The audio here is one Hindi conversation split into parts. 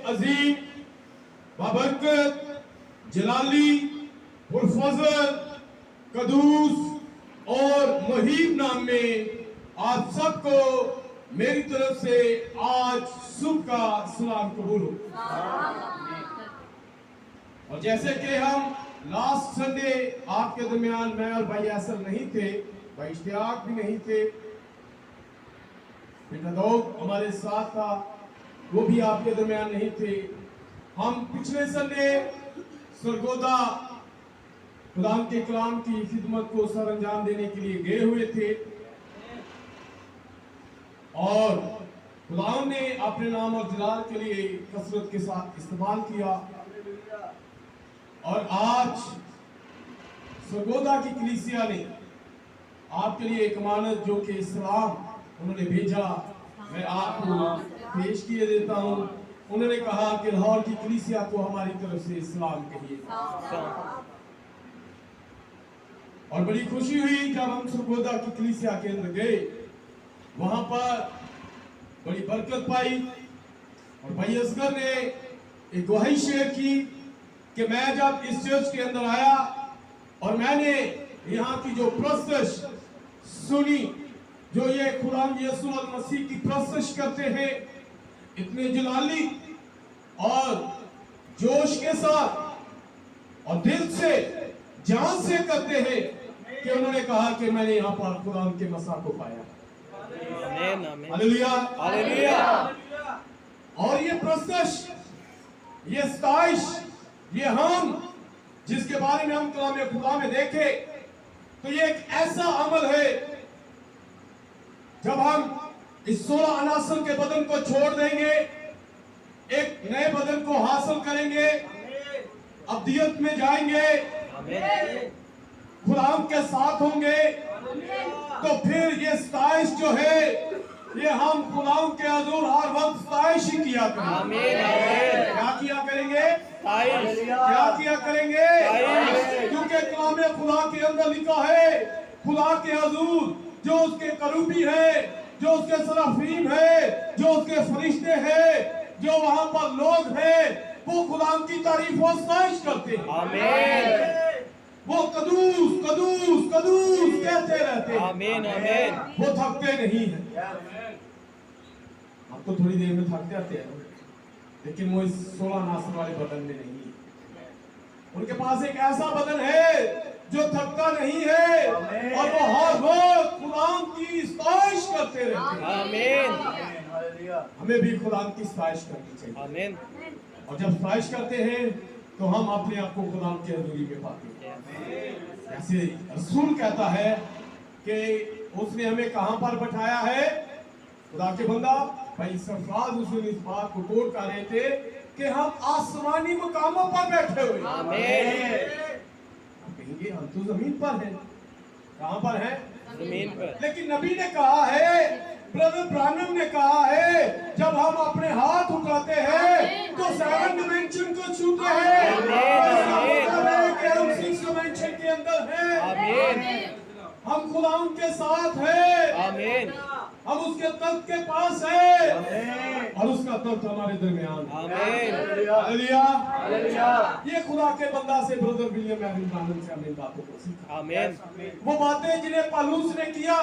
अजीम, बाबरकत, जलाली, पुरफजल, कदूस और मुहीब नाम में आप सबको मेरी तरफ से आज सुबह का सलाम कबूल हो। और जैसे कि हम लास्ट संडे आपके दरमियान मैं और भाई असर नहीं थे, भाई इश्तियाक भी नहीं थे, दौद हमारे साथ था, वो भी आपके दरमियान नहीं थे। हम पिछले संडे सरगोदा खुदा के कलाम की खिदमत को सर अंजाम देने के लिए गए हुए थे और खुदा ने अपने नाम और जलाल के लिए कसरत के साथ इस्तेमाल किया। और आज सरगोदा की कलीसिया ने आपके लिए एक अमानत जो कि इस्लाम उन्होंने भेजा, मैं आपको पेश किए देता हूं। उन्होंने कहा कि लाहौर की कलीसिया को हमारी तरफ से इस्लाम कहिए। और बड़ी खुशी हुई जब हम सरगोदा की कलीसिया के अंदर गए, वहां पर बड़ी बरकत पाई। और भाई असगर ने एक गवाही शेयर की कि मैं जब इस चर्च के अंदर आया और मैंने यहाँ की जो प्रस्तश सुनी, जो ये खुदा यीशु मसीह की प्रस्तश करते हैं, इतने जलाली और जोश के साथ और दिल से जान से करते हैं कि उन्होंने कहा कि मैंने यहाँ पर खुदा के मसा को पाया। Hallelujah, hallelujah. और ये प्रस्तश, ये सताइश, ये हम जिसके बारे में हम कलाम खुदा में देखे, तो ये एक ऐसा अमल है जब हम इस 16 अनासर के बदन को छोड़ देंगे, एक नए बदन को हासिल करेंगे, अब्दियत में जाएंगे, खुदा के साथ होंगे, तो फिर ये सताइश जो है ये हम खुदा के हजूर हर वक्त सताइश ही किया करेंगे। क्या किया करेंगे? क्या किया करेंगे? क्योंकि कलाम खुदा के अंदर लिखा है, खुदा के हजूर जो उसके करूबी है, जो उसके सराफीम है, जो उसके फरिश्ते हैं, जो वहां पर लोग हैं, वो खुदा की तारीफ और सताइश करते हैं। वो कदूस कदूस कदूस कहते रहते हैं। आमीन, आमीन। वो थकते नहीं है। हम तो थोड़ी देर में थक जाते हैं, लेकिन वो इस 16 नासर वाले बदन में नहीं है। उनके पास एक ऐसा बदन है जो थकता नहीं है और वो हर वक्त खुदा की सताइश करते रहते हैं। आमीन। हमें भी खुदा की सताइश करनी चाहिए। आमीन। और जब सताइश करते हैं तो हम अपने आप को खुदा की हजूरी में पाते हैं। जैसे रसूल कहता है कि उसने हमें कहां पर बैठाया है, खुदा के बंदा भाई सरफराज हुसैन इस बात को कोट कर रहे थे कि हम आसमानी मुकामों पर बैठे हुए। कहेंगे हम तो जमीन पर हैं। कहां पर हैं? जमीन पर। लेकिन नबी ने कहा है, ब्रदर ब्रानम ने कहा है, जब हम अपने हाथ उठाते हैं तो 7 डिमेंशन को छूते हैं। हम 6 डिमेंशन के अंदर हैं। हम खुदा के साथ हैं। आमीन। हम उसके तख्त के पास हैं और उसका तख्त हमारे दरमियान। Hallelujah, hallelujah. ये खुदा के बंदा से ब्रदर विलियम मैरिन ब्रानम से हमने बातों को सीखा। आमीन। वो बातें जिन्हें पौलुस ने किया,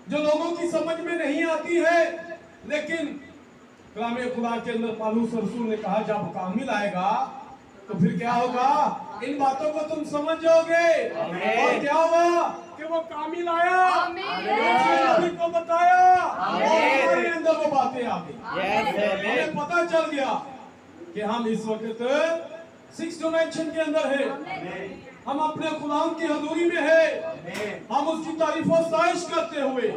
जो लोगों की समझ में नहीं आती है, लेकिन कलाम खुदा के अंदर पौलुस रसूल ने कहा जब कामिल आएगा तो फिर क्या होगा? इन बातों को तुम समझ जाओगे। और क्या हुआ कि वो कामिल आया, नबी को बताया और हमारे अंदर वो बातें आ गई। हमें पता चल गया कि हम इस वक्त 6 डिमेंशन के अंदर है। हम अपने खुदा की हजूरी में है। हम उसकी तारीफ और सताइश करते हुए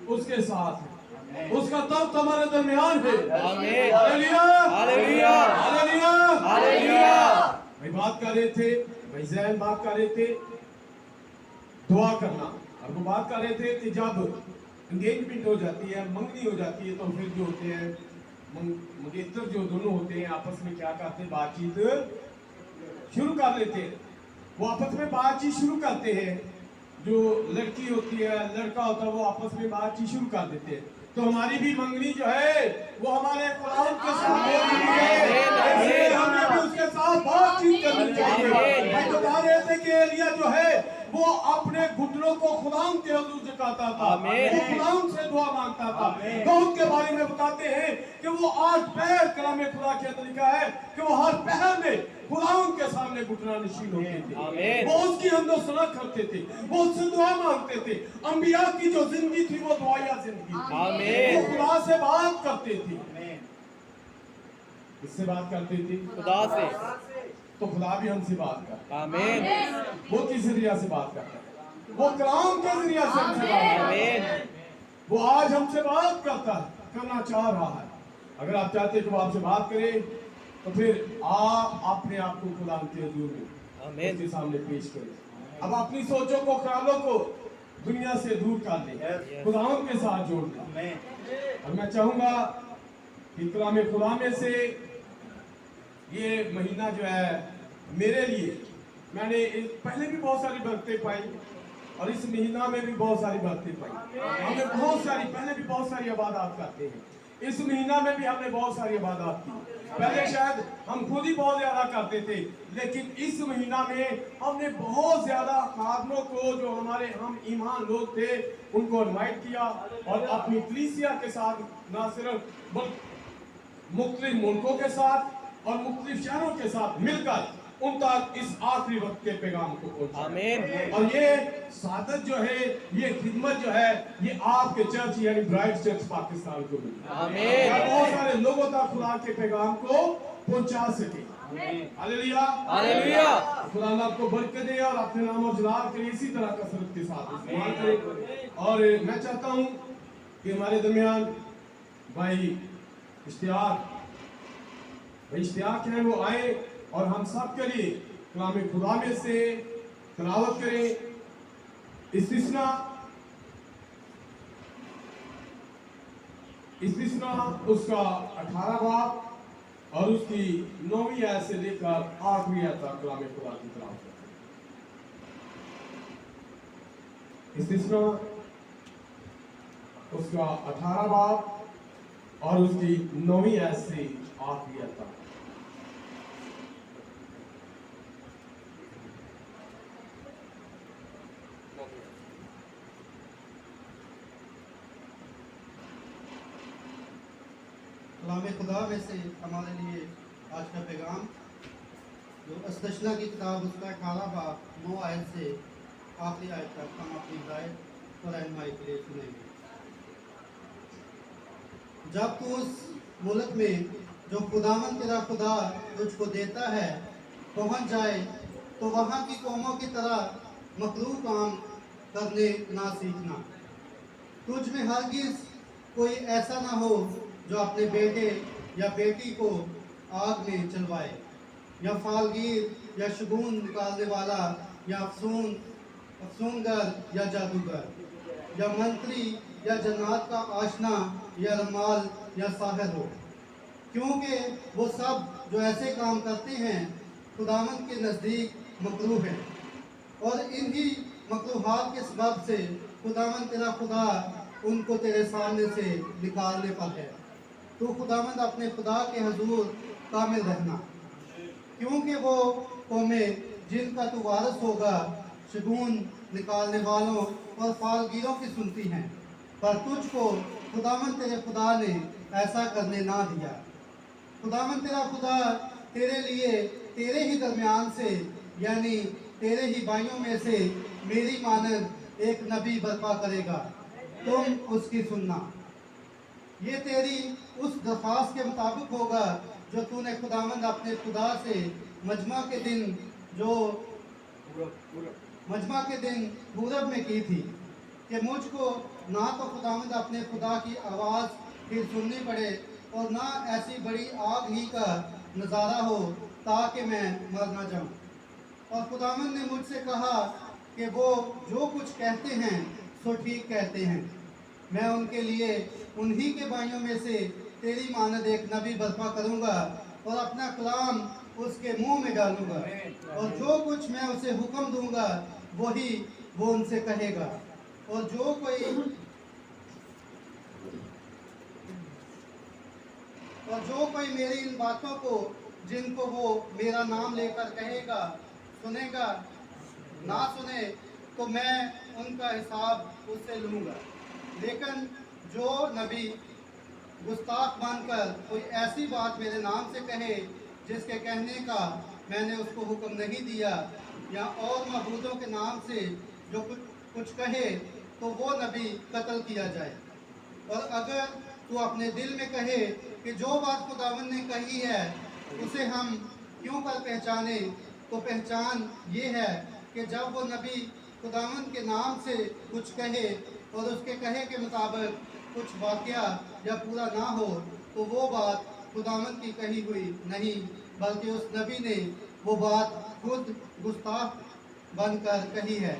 उसके साथ हैं। उसका तख्त हमारे दरमियान है। Hallelujah, hallelujah, hallelujah, hallelujah. भाई बात कर रहे थे, भाई जैन बात कर रहे थे दुआ करना, और वो बात कर रहे थे कि जब एंगेजमेंट हो जाती है, मंगनी हो जाती है, तो फिर जो होते हैं मंगेतर जो दोनों होते हैं आपस में क्या करते हैं? बातचीत शुरू कर लेते हैं। वो आपस में बातचीत शुरू करते हैं। जो लड़की होती है, लड़का होता है, वो आपस में बातचीत शुरू कर देते हैं। तो हमारी भी मंगनी जो है वो हमारे खुदा के साथ हो रही है। वो अपने घुटनों को खुदाम के हुजूर झुकाता था, वो खुदाम से दुआ मांगता था। दाऊद के बारे में बताते हैं कि वो 8 पैर कलाम खुदा के अंदर लिखा है कि वो हर पहर में खुदाम के सामने घुटना नशीन होते थे, वो उसकी हमदो सना करते थे, वो उससे दुआ मांगते थे। अंबिया की जो जिंदगी थी वो दुआया जिंदगी थी, वो खुदा से बात करते थे। किससे बात करते थे? खुदा से। तो खुदा भी हमसे बात करता है। आमीन। वो किस जरिया से बात करता है? वो कलाम के जरिया से हमसे बात करता है। वो आज हमसे बात करता है, करना चाह रहा है। अगर आप चाहते हैं कि वो आपसे बात करे तो फिर आप अपने आप को खुदा के हुजूर में उसके सामने पेश करें। अब अपनी सोचों को, ख्यालों को दुनिया से दूर कर लें, खुदा के साथ जोड़ दें। और मैं चाहूंगा कि कलाम खुदा में से ये महीना जो है मेरे लिए, मैंने पहले भी बहुत सारी बरकतें पाई और इस महीना में भी बहुत सारी बरकतें पाई। हमने बहुत सारी, पहले भी बहुत सारी इबादत करते हैं, इस महीना में भी हमने बहुत सारी इबादत की। पहले शायद हम खुद ही बहुत ज्यादा करते थे, लेकिन इस महीना में हमने बहुत ज्यादा खादमों को, जो हमारे हम ईमान लोग थे, उनको इनवाइट किया और अपनी कलीसिया के साथ न सिर्फ मुख्तलिफ मुल्कों के साथ और मुख्तलिफ शहरों के साथ मिलकर उन तक इस आखिरी वक्त के पैगाम को पहुंचाया। और ये सादत जो है, ये खिदमत जो है, ये आपके चर्च यानी ब्राइट चर्च पाकिस्तान को मिली, बहुत सारे लोगों तक खुदा के पैगाम को पहुंचा सके। Hallelujah, hallelujah. खुदा आपको बरकत दे और अपने नाम और जलाल के लिए इसी तरह कसरत के साथ इस्तेमाल करे। और मैं चाहता हूं कि हमारे दरमियान भाई इश्तियाक हैं, वो आए और हम सब के लिए कलाम खुदा में से तिलावत करें। इस्तिस्ना उसका 18 बाब और उसकी 9वीं आयत से लेकर 8वीं आयत तक कलाम खुदा की तिलावत करें। इस्तिस्ना उसका 18 बाब और उसकी 9वीं आयत से 8वीं आयत तक। कलाम खुदा में से हमारे लिए आज का पैगाम, जो इस्तिस्ना की किताब उसका 18 बाब 9 आयत से आखिरी आयत तक हम अपनी हिदायत और रहनुमाई के लिए सुनेंगे। जब तू उस मुल्क में जो खुदावन तेरा खुदा तुझको देता है पहुंच जाए, तो वहाँ की कौमों की तरह मकरूह काम करने ना सीखना। तुझ में हरगिज़ कोई ऐसा ना हो जो अपने बेटे या बेटी को आग में चलवाए, या फालगीर या शगुन निकालने वाला, या अफसूनगर या जादूगर, या मंत्री या जन्नत का आशना, या रमाल या साहिर हो, क्योंकि वो सब जो ऐसे काम करते हैं खुदावंद के नज़दीक मकरूह हैं। और इन्हीं मकरूहात के सबब से खुदावंद तेरा खुदा उनको तेरे सामने से निकालने पर है। तो खुदावंद अपने खुदा के हुजूर कामिल रहना, क्योंकि वो कौमें जिनका तू वारिस होगा शगुन निकालने वालों और फालगीरों की सुनती हैं, पर तुझको खुदावंद तेरे खुदा ने ऐसा करने ना दिया। खुदावंद तेरा खुदा तेरे लिए तेरे ही दरमियान से, यानी तेरे ही भाइयों में से मेरी मानद एक नबी बर्पा करेगा, तुम उसकी सुनना। ये तेरी उस दरख्वास्त के मुताबिक होगा जो तूने खुदावंद अपने खुदा से मजमा के दिन पूरब में की थी, कि मुझको ना तो खुदावंद अपने खुदा की आवाज़ फिर सुननी पड़े और ना ऐसी बड़ी आग ही का नज़ारा हो ताकि मैं मर ना जाऊँ। और खुदावंद ने मुझसे कहा कि वो जो कुछ कहते हैं सो ठीक कहते हैं। मैं उनके लिए उन्हीं के भाइयों में से तेरी मानद एक नबी बर्पा करूँगा और अपना कलाम उसके मुंह में डालूँगा, और जो कुछ मैं उसे हुक्म दूँगा वही वो उनसे कहेगा। और जो कोई मेरी इन बातों को जिनको वो मेरा नाम लेकर कहेगा सुनेगा, ना सुने तो मैं उनका हिसाब उससे लूँगा। लेकिन जो नबी गुस्ताख बनकर कोई ऐसी बात मेरे नाम से कहे जिसके कहने का मैंने उसको हुक्म नहीं दिया, या और मबूदों के नाम से जो कुछ कहे, तो वो नबी कत्ल किया जाए। और अगर तू अपने दिल में कहे कि जो बात खुदावंद ने कही है उसे हम क्यों कर पहचाने, तो पहचान ये है कि जब वो नबी खुदावंद के नाम से कुछ कहे और उसके कहे के मुताबिक कुछ वाक़या या पूरा ना हो, तो वो बात खुदावंद की कही हुई नहीं, बल्कि उस नबी ने वो बात खुद गुस्ताख बनकर कही है,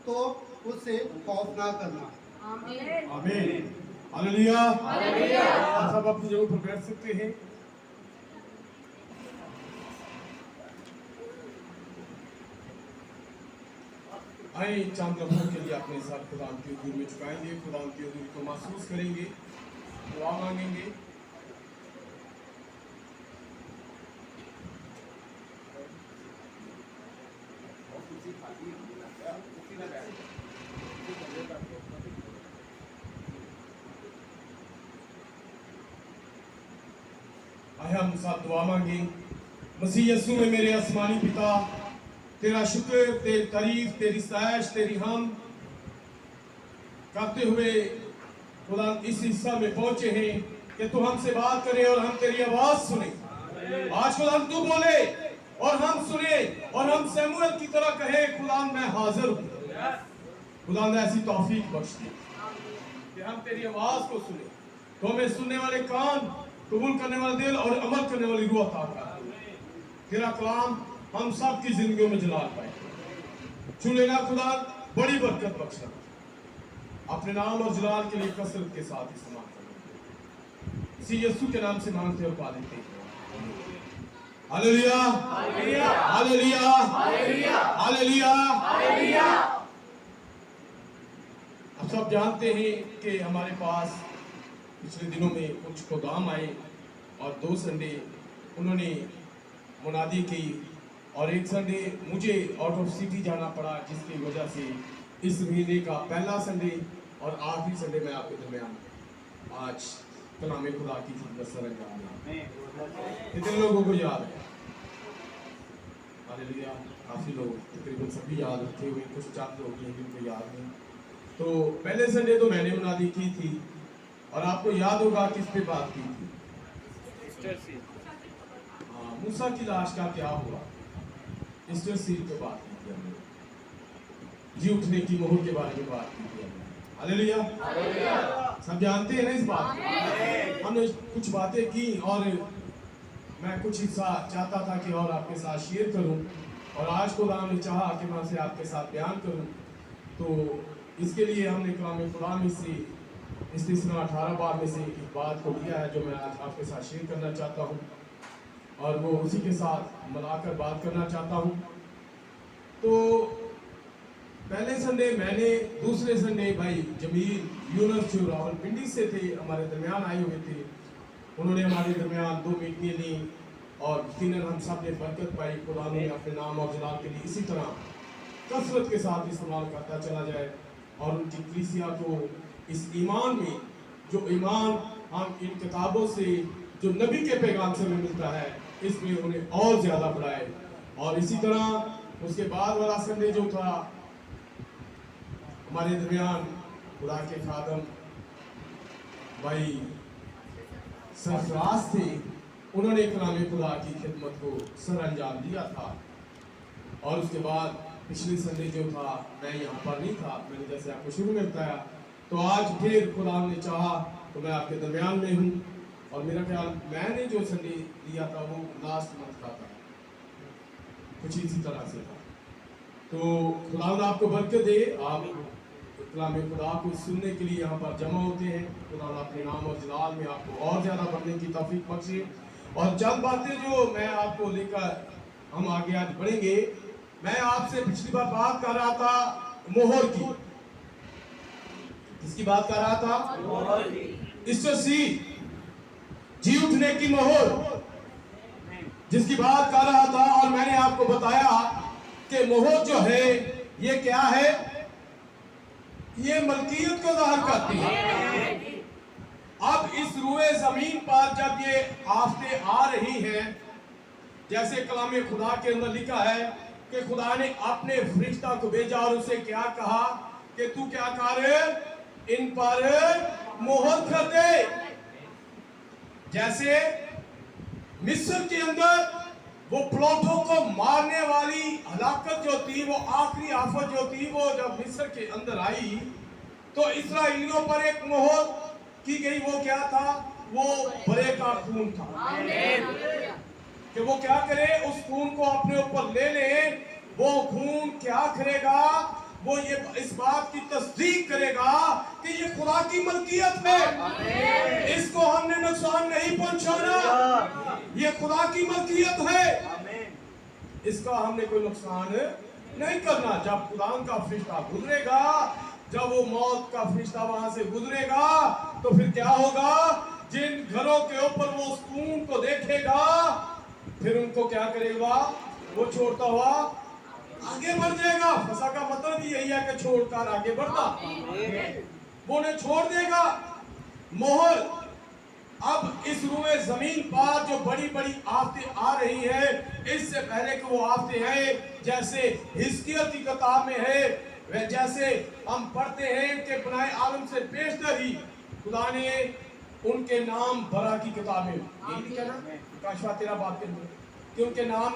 तो उससे खौफ ना करना। आमीन। हालेलुया। आप सब अपनी जगह पर बैठ सकते हैं। आइए चंद लम्हों के लिए अपने साथ खुदा की हुजूर में झुकाएंगे, खुदा की हुजूर को महसूस करेंगे, दुआ मांगेंगे। आइए हम साथ दुआ मांगे। मसीह यीशु में मेरे आसमानी पिता, तेरा शुक्र, तेरी तारीफ, तेरी सताइश, तेरी हम करते हुए खुदा इस हिस्सा में पहुंचे हैं कि तू हमसे बात करे और हम तेरी आवाज सुने। आज खुदा तू बोले और हम सुने और हम शमूएल की तरह कहे, खुदा मैं हाजिर हूं। खुदा ने ऐसी तौफीक बख्श दी कि हम तेरी आवाज को सुने, तो हमें सुनने वाले कान, कबूल करने वाला दिल और अमल करने वाली रूह अता कर। तेरा कलाम हम सब की जिंदगियों में जलाल पाए। चुनेगा खुदा, बड़ी बरकत बख्शना, अपने नाम और जलाल के लिए कसरत के साथ इस्तेमाल करना। इसी यीशु के नाम से मांगते और पा लेते हैं। Hallelujah, hallelujah, hallelujah, hallelujah, hallelujah. आप सब जानते हैं कि हमारे पास पिछले दिनों में कुछ प्रोग्राम आए और 2 संडे उन्होंने मुनादी की और एक संडे मुझे आउट ऑफ सिटी जाना पड़ा, जिसकी वजह से इस महीने का पहला संडे और आखिरी संडे मैं आपके दरमियान आज कलाम खुदा की खिदमत सर अंजाम दूंगा। कितने लोगों को याद है? हालेलुया। काफ़ी लोग, तकरीबन सभी याद रखे हुए, कुछ चंद लोग हैं जिनको याद नहीं। तो पहले संडे तो मैंने मुनादी की थी और आपको याद होगा किस पे बात की थी? हाँ, मूसा की लाश का क्या हुआ, ईस्टर सील पे बात की थी हमने, जी उठने की मोहर के बारे में बात की थी हमने। हालेलुया। सब जानते हैं ना इस बात को। हमने कुछ बातें की और मैं कुछ हिस्सा चाहता था कि और आपके साथ शेयर करूं, और आज को राम ने चाहा कि मैं उसे आपके साथ बयान करूं, तो इसके लिए हमने कलाम खुदा में से इस्तिस्ना 18 बार में से एक बात को लिया है जो मैं आज आपके साथ शेयर करना चाहता हूं, और वो उसी के साथ मिलाकर बात करना चाहता हूं। तो पहले संडे मैंने, दूसरे संडे भाई जमील यूनुस जो रावलपिंडी से थे हमारे दरमियान आए हुए थे, उन्होंने हमारे दरमियान 2 मीटिंगें ली और यकीनन हम सब ने बरकत पाई। खुदा ने अपने नाम और जलाल के लिए इसी तरह कसरत के साथ इस्तेमाल करता चला जाए और उनकी कलीसिया को इस ईमान में, जो ईमान हम इन किताबों से, जो नबी के पैगाम से हमें मिलता है, इसमें उन्हें और ज़्यादा बढ़ाए। और इसी तरह उसके बाद वाला संडे जो था हमारे दरमियान खुदा के खादम भाई सरफराज थे, उन्होंने कलाम खुदा की खिदमत को सर अंजाम दिया था। और उसके बाद पिछले संडे जो था मैं यहाँ पर नहीं था, मैंने जैसे आपको शुरू में बताया, तो आज फिर खुदा ने चाहा तो मैं आपके दरमियान में हूँ। और मेरा ख्याल मैंने जो संडे दिया था वो लास्ट मंथ का था, कुछ इसी तरह से था। तो खुदा ने आपको बरकत दे, आप कलाम खुदा को सुनने के लिए यहाँ पर जमा होते हैं। खुदा अपने नाम और जलाल में आपको और ज़्यादा बढ़ने की तौफीक बख्शे। और चंद बातें जो मैं आपको लेकर हम आगे आज बढ़ेंगे। मैं आपसे पिछली बार बात कर रहा था मोहर की, किसकी बात कर रहा था? मोहर की। ईस्टर सील, जी उठने की मोहर, जिसकी बात कर रहा था। और मैंने आपको बताया कि मोहर जो है ये क्या है? ये मलकियत को ज़ाहिर करती है। अब इस रुए जमीन पर जब ये आफतें आ रही हैं, जैसे कलाम खुदा के अंदर लिखा है कि खुदा ने अपने फरिश्ता को भेजा और उसे क्या कहा कि तू क्या कर, इन पर मोहर कर दे। जैसे मिस्र के अंदर वो प्लॉटों को मारने वाली हलाकत जो थी, वो आखिरी आफत जो थी, वो जब मिस्र के अंदर आई तो इस्राएलियों पर एक मोहर की गई। वो क्या था? वो बरे का खून था कि वो क्या करे, उस खून को अपने ऊपर ले ले। वो खून क्या करेगा? वो ये इस बात की तस्दीक करेगा कि ये खुदा की मलकियत है, इसको हमने नुकसान नहीं पहुंचाना, ये खुदा की मलकियत है, इसका हमने कोई नुकसान नहीं करना। जब खुदा का फरिश्ता गुजरेगा, जब वो मौत का फरिश्ता वहां से गुजरेगा, तो फिर क्या होगा? जिन घरों के ऊपर वो उस खून को देखेगा, फिर उनको क्या करेगा? वो छोड़ता हुआ आगे बढ़ जाएगा। फसा का मतलब भी यही है कि छोड़कर आगे बढ़ता, वो उन्हें छोड़ देगा। मोहर अब इस रुए जमीन पर जो बड़ी बड़ी आफतें आ रही है, इससे पहले कि वो आफतें हैं, जैसे हिजकिय्याह की किताब में है, वह जैसे हम पढ़ते हैं कि बनाए आलम से पेशतर ही खुदा ने उनके नाम बरा की किताब में, यही लिखा ना काशवा तेरा बात के अंदर, कि उनके नाम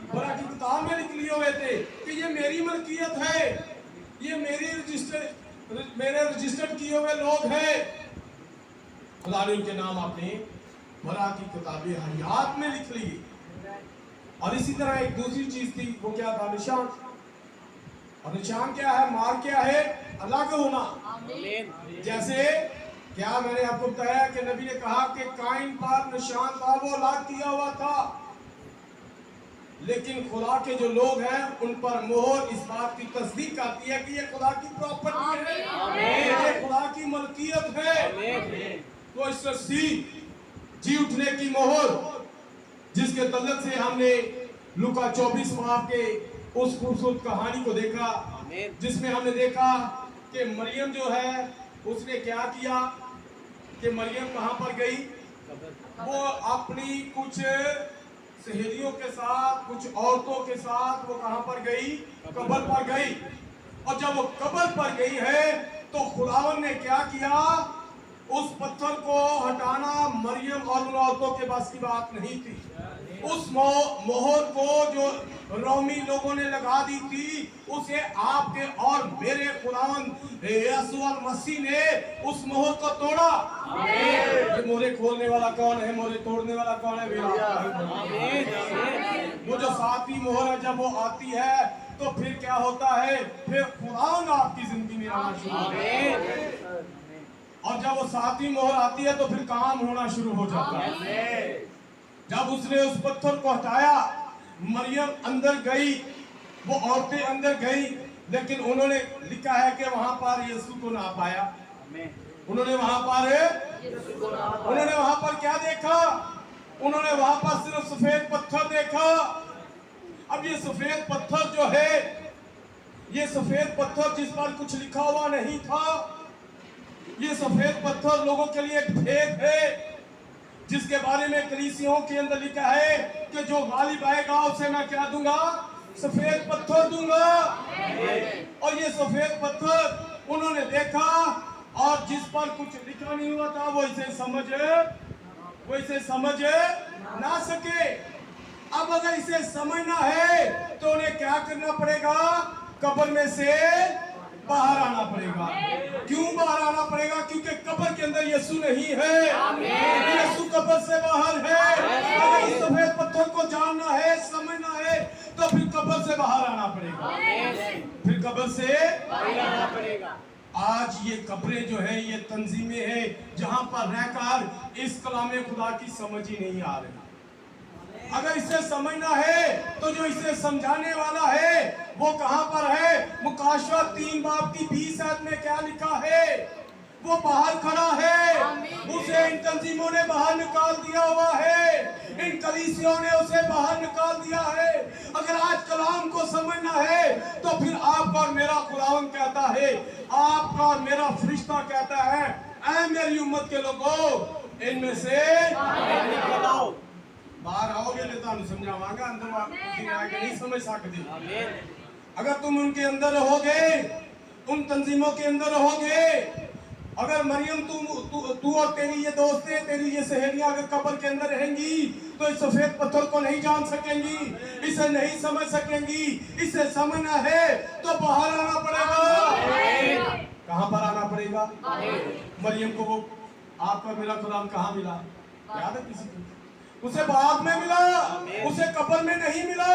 बरा की किताब में लिख लिए हुए थे कि ये मेरी मलकियत है, ये मेरे रजिस्टर्ड किए हुए लोग हैं। खुदा ने उनके नाम अपने बरा की किताबें हयात में लिख ली। और इसी तरह एक दूसरी चीज थी, वो क्या था? निशान। और निशान क्या है? मार क्या है? अल्लाह का होना। जैसे क्या मैंने आपको बताया कि नबी ने कहा कि काइन पर निशान था, वो अल्लाह किया हुआ था, लेकिन खुदा के जो लोग हैं उन पर मोहर इस बात की तस्दीक आती है कि ये खुदा की प्रॉपर्टी है, ये खुदा की मलकियत है। तो इस सी जी उठने की मोहर, जिसके तल्लक से हमने लूका 24 माह के उस खूबसूरत कहानी को देखा, जिसमें हमने देखा कि मरियम जो है उसने क्या किया कि मरियम कहां पर गई? वो अपनी कुछ सहेलियों के साथ, कुछ औरतों के साथ वो कहां पर गई? कब्र पर गई। और जब वो कब्र पर गई है तो खुदावन ने क्या किया? उस पत्थर को हटाना मरियम और उन औरतों के बस की बात नहीं थी। उस मोहर को जो रोमी लोगों ने लगा दी थी, उसे आपके और मेरे खुदावंद यीशु मसीह ने उस मोहर को तोड़ा। ये मोहरे खोलने वाला कौन है? मोहरे तोड़ने वाला कौन है? वो जो सातवीं मोहर है, जब वो आती है तो फिर क्या होता है? फिर खुदावंद आपकी जिंदगी में आना शुरू होता है। और जब वो सातवीं मोहर आती है तो फिर काम होना शुरू हो जाता है। जब उसने उस पत्थर को हटाया, मरियम अंदर गई, वो औरतें अंदर गई, लेकिन उन्होंने लिखा है कि वहां पर यीशु को ना पाया। उन्होंने वहां पर क्या देखा? उन्होंने वहां पर सिर्फ सफेद पत्थर देखा। अब ये सफेद पत्थर जो है, ये सफेद पत्थर जिस पर कुछ लिखा हुआ नहीं था, ये सफेद पत्थर लोगों के लिए एक भेद है, जिसके बारे में कलीसियाओं के अंदर लिखा है कि जो गालिब आएगा उसे मैं क्या दूंगा? सफेद पत्थर दूंगा। और ये सफेद पत्थर उन्होंने देखा, और जिस पर कुछ लिखा नहीं हुआ था वो इसे समझ ना सके। अब अगर इसे समझना है तो उन्हें क्या करना पड़ेगा? कब्र में से बाहर आना पड़ेगा। क्यों बाहर आना पड़ेगा? क्योंकि कब्र के अंदर यीशु नहीं है, यीशु कब्र से बाहर है। अगर इस सफेद पत्थर को जानना है, समझना है, तो फिर कब्र से बाहर आना पड़ेगा, फिर कब्र से बाहर आना पड़ेगा। आज ये कब्रें जो है, ये तंजीमें हैं जहां पर रहकर इस कलामे खुदा की समझ ही नहीं आ रही। अगर इसे समझना है तो जो इसे समझाने वाला है वो कहां पर है? मुकाशवा 3 बाब की 20 आयत में क्या लिखा है? वो बाहर खड़ा है, उसे इन तंजीमों ने बाहर निकाल दिया हुआ है, इन कलीसियों ने उसे बाहर निकाल दिया है। अगर आज कलाम को समझना है तो फिर आपका और मेरा खुदावंद कहता है, आपका और मेरा फरिश्ता कहता है, ऐ मेरी उम्मत के लोगों, इनमें से बाहर आओगे नहीं तो समझावांगा, अंदर आके नहीं समझ सकते। अगर तुम उनके अंदर रहोगे, उन तंजीमों के अंदर रहोगे, अगर मरियम तू और तेरी ये दोस्तें, तेरी ये सहेलियां अगर कब्र के अंदर रहेंगी तो इस सफेद पत्थर को नहीं जान सकेंगी, इसे नहीं समझ सकेंगी। इसे समझना है तो बाहर आना पड़ेगा। कहां पर आना पड़ेगा? मरियम को वो आपका मेरा कलाम कहां मिला? याद है किसी को? उसे बाग में मिला, उसे कब्र में नहीं मिला।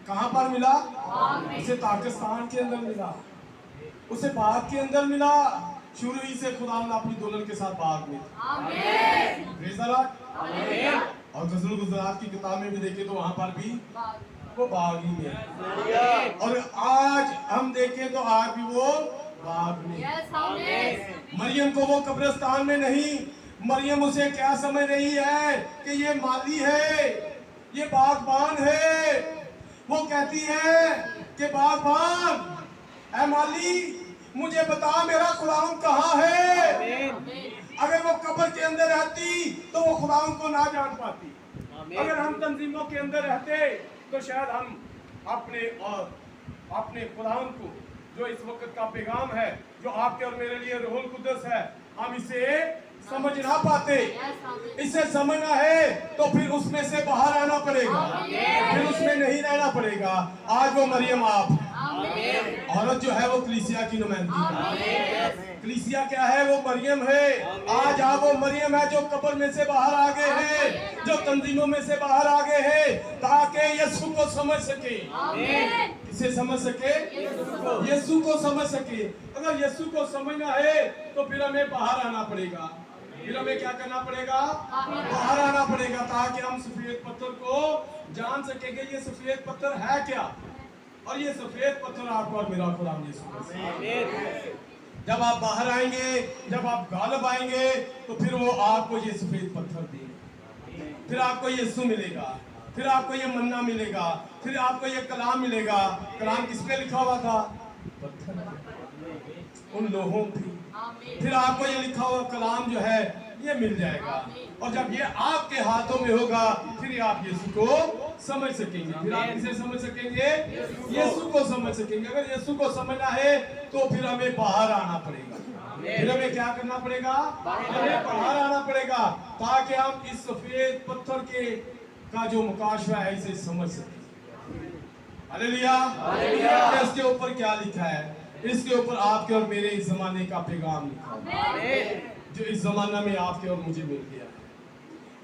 कहां पर मिला? उसे पाकिस्तान के अंदर मिला, उसे बाग के अंदर मिला। शुरू ही से खुदा ने अपनी दुल्हन के साथ बाग में था। और गज़ल गुजरात की किताब में भी देखे तो वहां पर भी वो बाग ही में है। और आज हम देखें तो आज भी वो बाग में। मरियम को वो कब्रिस्तान में नहीं, मरियम उसे क्या समझ रही है कि ये माली है, ये बागबान है। वो कहती है कि बागबान, ऐ माली, मुझे बता मेरा खुदावंद कहाँ है। अगर वो कब्र के अंदर रहती तो वो खुदावंद को ना जान पाती। अगर हम तंजीमों के अंदर रहते तो शायद हम अपने खुदावंद को, जो इस वक्त का पैगाम है, जो आपके और मेरे लिए रूहुल कुद्दस है, हम इसे समझ ना पाते। इसे समझना है तो फिर उसमें से बाहर आना पड़ेगा, फिर उसमें नहीं रहना पड़ेगा। आज वो मरियम आप औरत जो है वो कलीसिया की नुमाइंदगी है। कलीसिया क्या है? वो मरियम है। आज आप वो मरियम है जो कब्र में से बाहर आ गए हैं, जो तंजीमों में से बाहर आ गए हैं, ताकि यीशु को समझ सके। किसे समझ सके? यीशु को समझ सके। अगर यीशु को समझना है तो फिर हमें बाहर आना पड़ेगा। फिर हमें क्या करना पड़ेगा? बाहर आना पड़ेगा, ताकि हम सफेद पत्थर को जान सकेंगे। ये सफेद पत्थर है क्या? और ये सफेद पत्थर आपको और मेरा खुदा यीशु। जब आप बाहर आएंगे, जब आप गालिब आएंगे, तो फिर वो आपको ये सफेद पत्थर देंगे। फिर आपको यीशु मिलेगा, फिर आपको ये मन्ना मिलेगा, फिर आपको ये कलाम मिलेगा। कलाम किस पे लिखा हुआ था? पत्थर, उन लोगों पे। फिर आपको ये लिखा हुआ कलाम जो है ये मिल जाएगा। और जब ये आपके हाथों में होगा, फिर आप यीशु को समझ सकेंगे। फिर आप किसे समझ सकेंगे? यीशु को समझ सकेंगे। अगर यीशु को समझना है तो फिर हमें बाहर आना पड़ेगा। फिर हमें क्या करना पड़ेगा? हमें बाहर आना पड़ेगा, ताकि हम इस सफेद पत्थर के का जो मुकाशवा है इसे समझ सकें। हालेलुया। इसके ऊपर क्या लिखा है? इसके ऊपर आपके और मेरे इस जमाने का पैगाम लिखा है, जो इस जमाना में आपके और मुझे मिल गया है।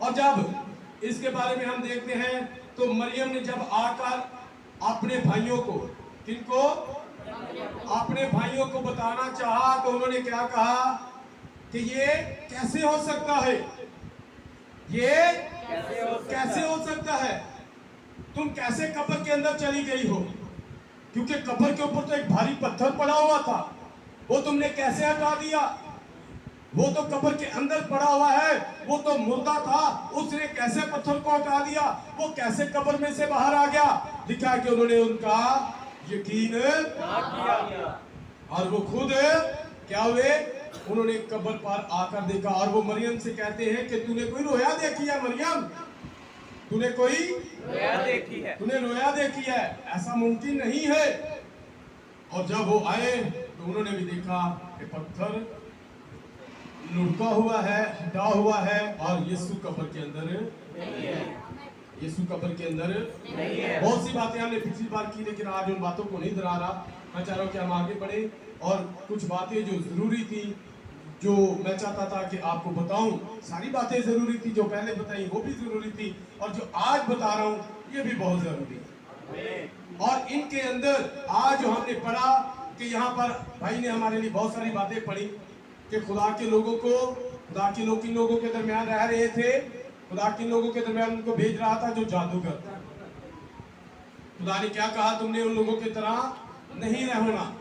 और जब इसके बारे में हम देखते हैं तो मरियम ने जब आकर अपने भाइयों को, किनको? अपने भाइयों को बताना चाहा, तो उन्होंने क्या कहा कि ये कैसे हो सकता है? ये कैसे हो सकता है? तुम कैसे कब्र के अंदर चली गई हो? क्योंकि कब्र के ऊपर तो एक भारी पत्थर पड़ा हुआ था, वो तुमने कैसे हटा दिया? वो तो कब्र के अंदर पड़ा हुआ है, वो तो मुर्दा था, उसने कैसे पत्थर को हटा दिया? वो कैसे कब्र में से बाहर आ गया? लिखा है कि उन्होंने उनका यकीन किया और वो खुद क्या हुए? उन्होंने कब्र पर आकर देखा। और वो मरियम से कहते हैं कि तूने कोई रोया देखी है मरियम? तूने कोई रोया देखी है? तूने रोया देखी है? ऐसा मुमकिन नहीं है। और जब वो आए तो उन्होंने भी देखा कि पत्थर लुढ़का हुआ है, हटा हुआ है, और यीशु कब्र के अंदर नहीं है। यीशु कब्र के अंदर नहीं है। बहुत सी बातें हमने पिछली बार की, लेकिन आज उन बातों को नहीं दोहरा रहा। मैं चाह रहा हूँ कि हम आगे बढ़े और कुछ बातें जो जरूरी थी, जो मैं चाहता था कि आपको बताऊं, सारी बातें जरूरी थी, जो पहले बताई वो भी जरूरी थी, और जो आज बता रहा हूं ये भी बहुत जरूरी है। और इनके अंदर आज जो हमने पढ़ा कि यहाँ पर भाई ने हमारे लिए बहुत सारी बातें पढ़ी कि खुदा के लोगों को, खुदा के लोग किन लोगों के दरमियान रह रहे थे? खुदा किन लोगों के दरमियान उनको भेज रहा था? जो जादूगर। खुदा ने क्या कहा? तुमने उन लोगों की तरह नहीं रहना,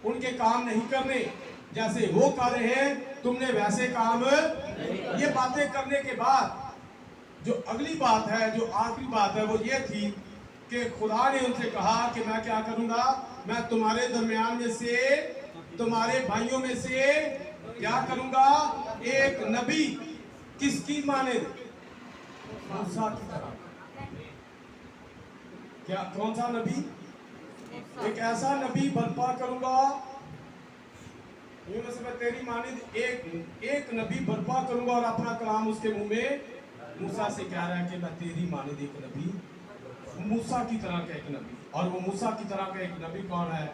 उनके काम नहीं करने, जैसे वो कर रहे हैं तुमने वैसे काम। ये बातें करने के बाद जो अगली बात है, जो आखिरी बात है, वो ये थी कि खुदा ने उनसे कहा कि मैं क्या करूंगा, मैं तुम्हारे दरमियान में से, तुम्हारे भाइयों में से क्या करूंगा, एक नबी किसकी माने, मूसा की तरह। क्या, कौन सा नबी? एक ऐसा नबी बर्पा करूंगा, यूं में से मैं तेरी मानिद एक नबी बर्पा करूंगा, और अपना कलाम उसके मुंह में। मूसा से कह रहा है कि मैं तेरी मानिद एक नबी, मूसा की तरह का एक नबी। और वो मूसा की तरह का एक नबी कौन है?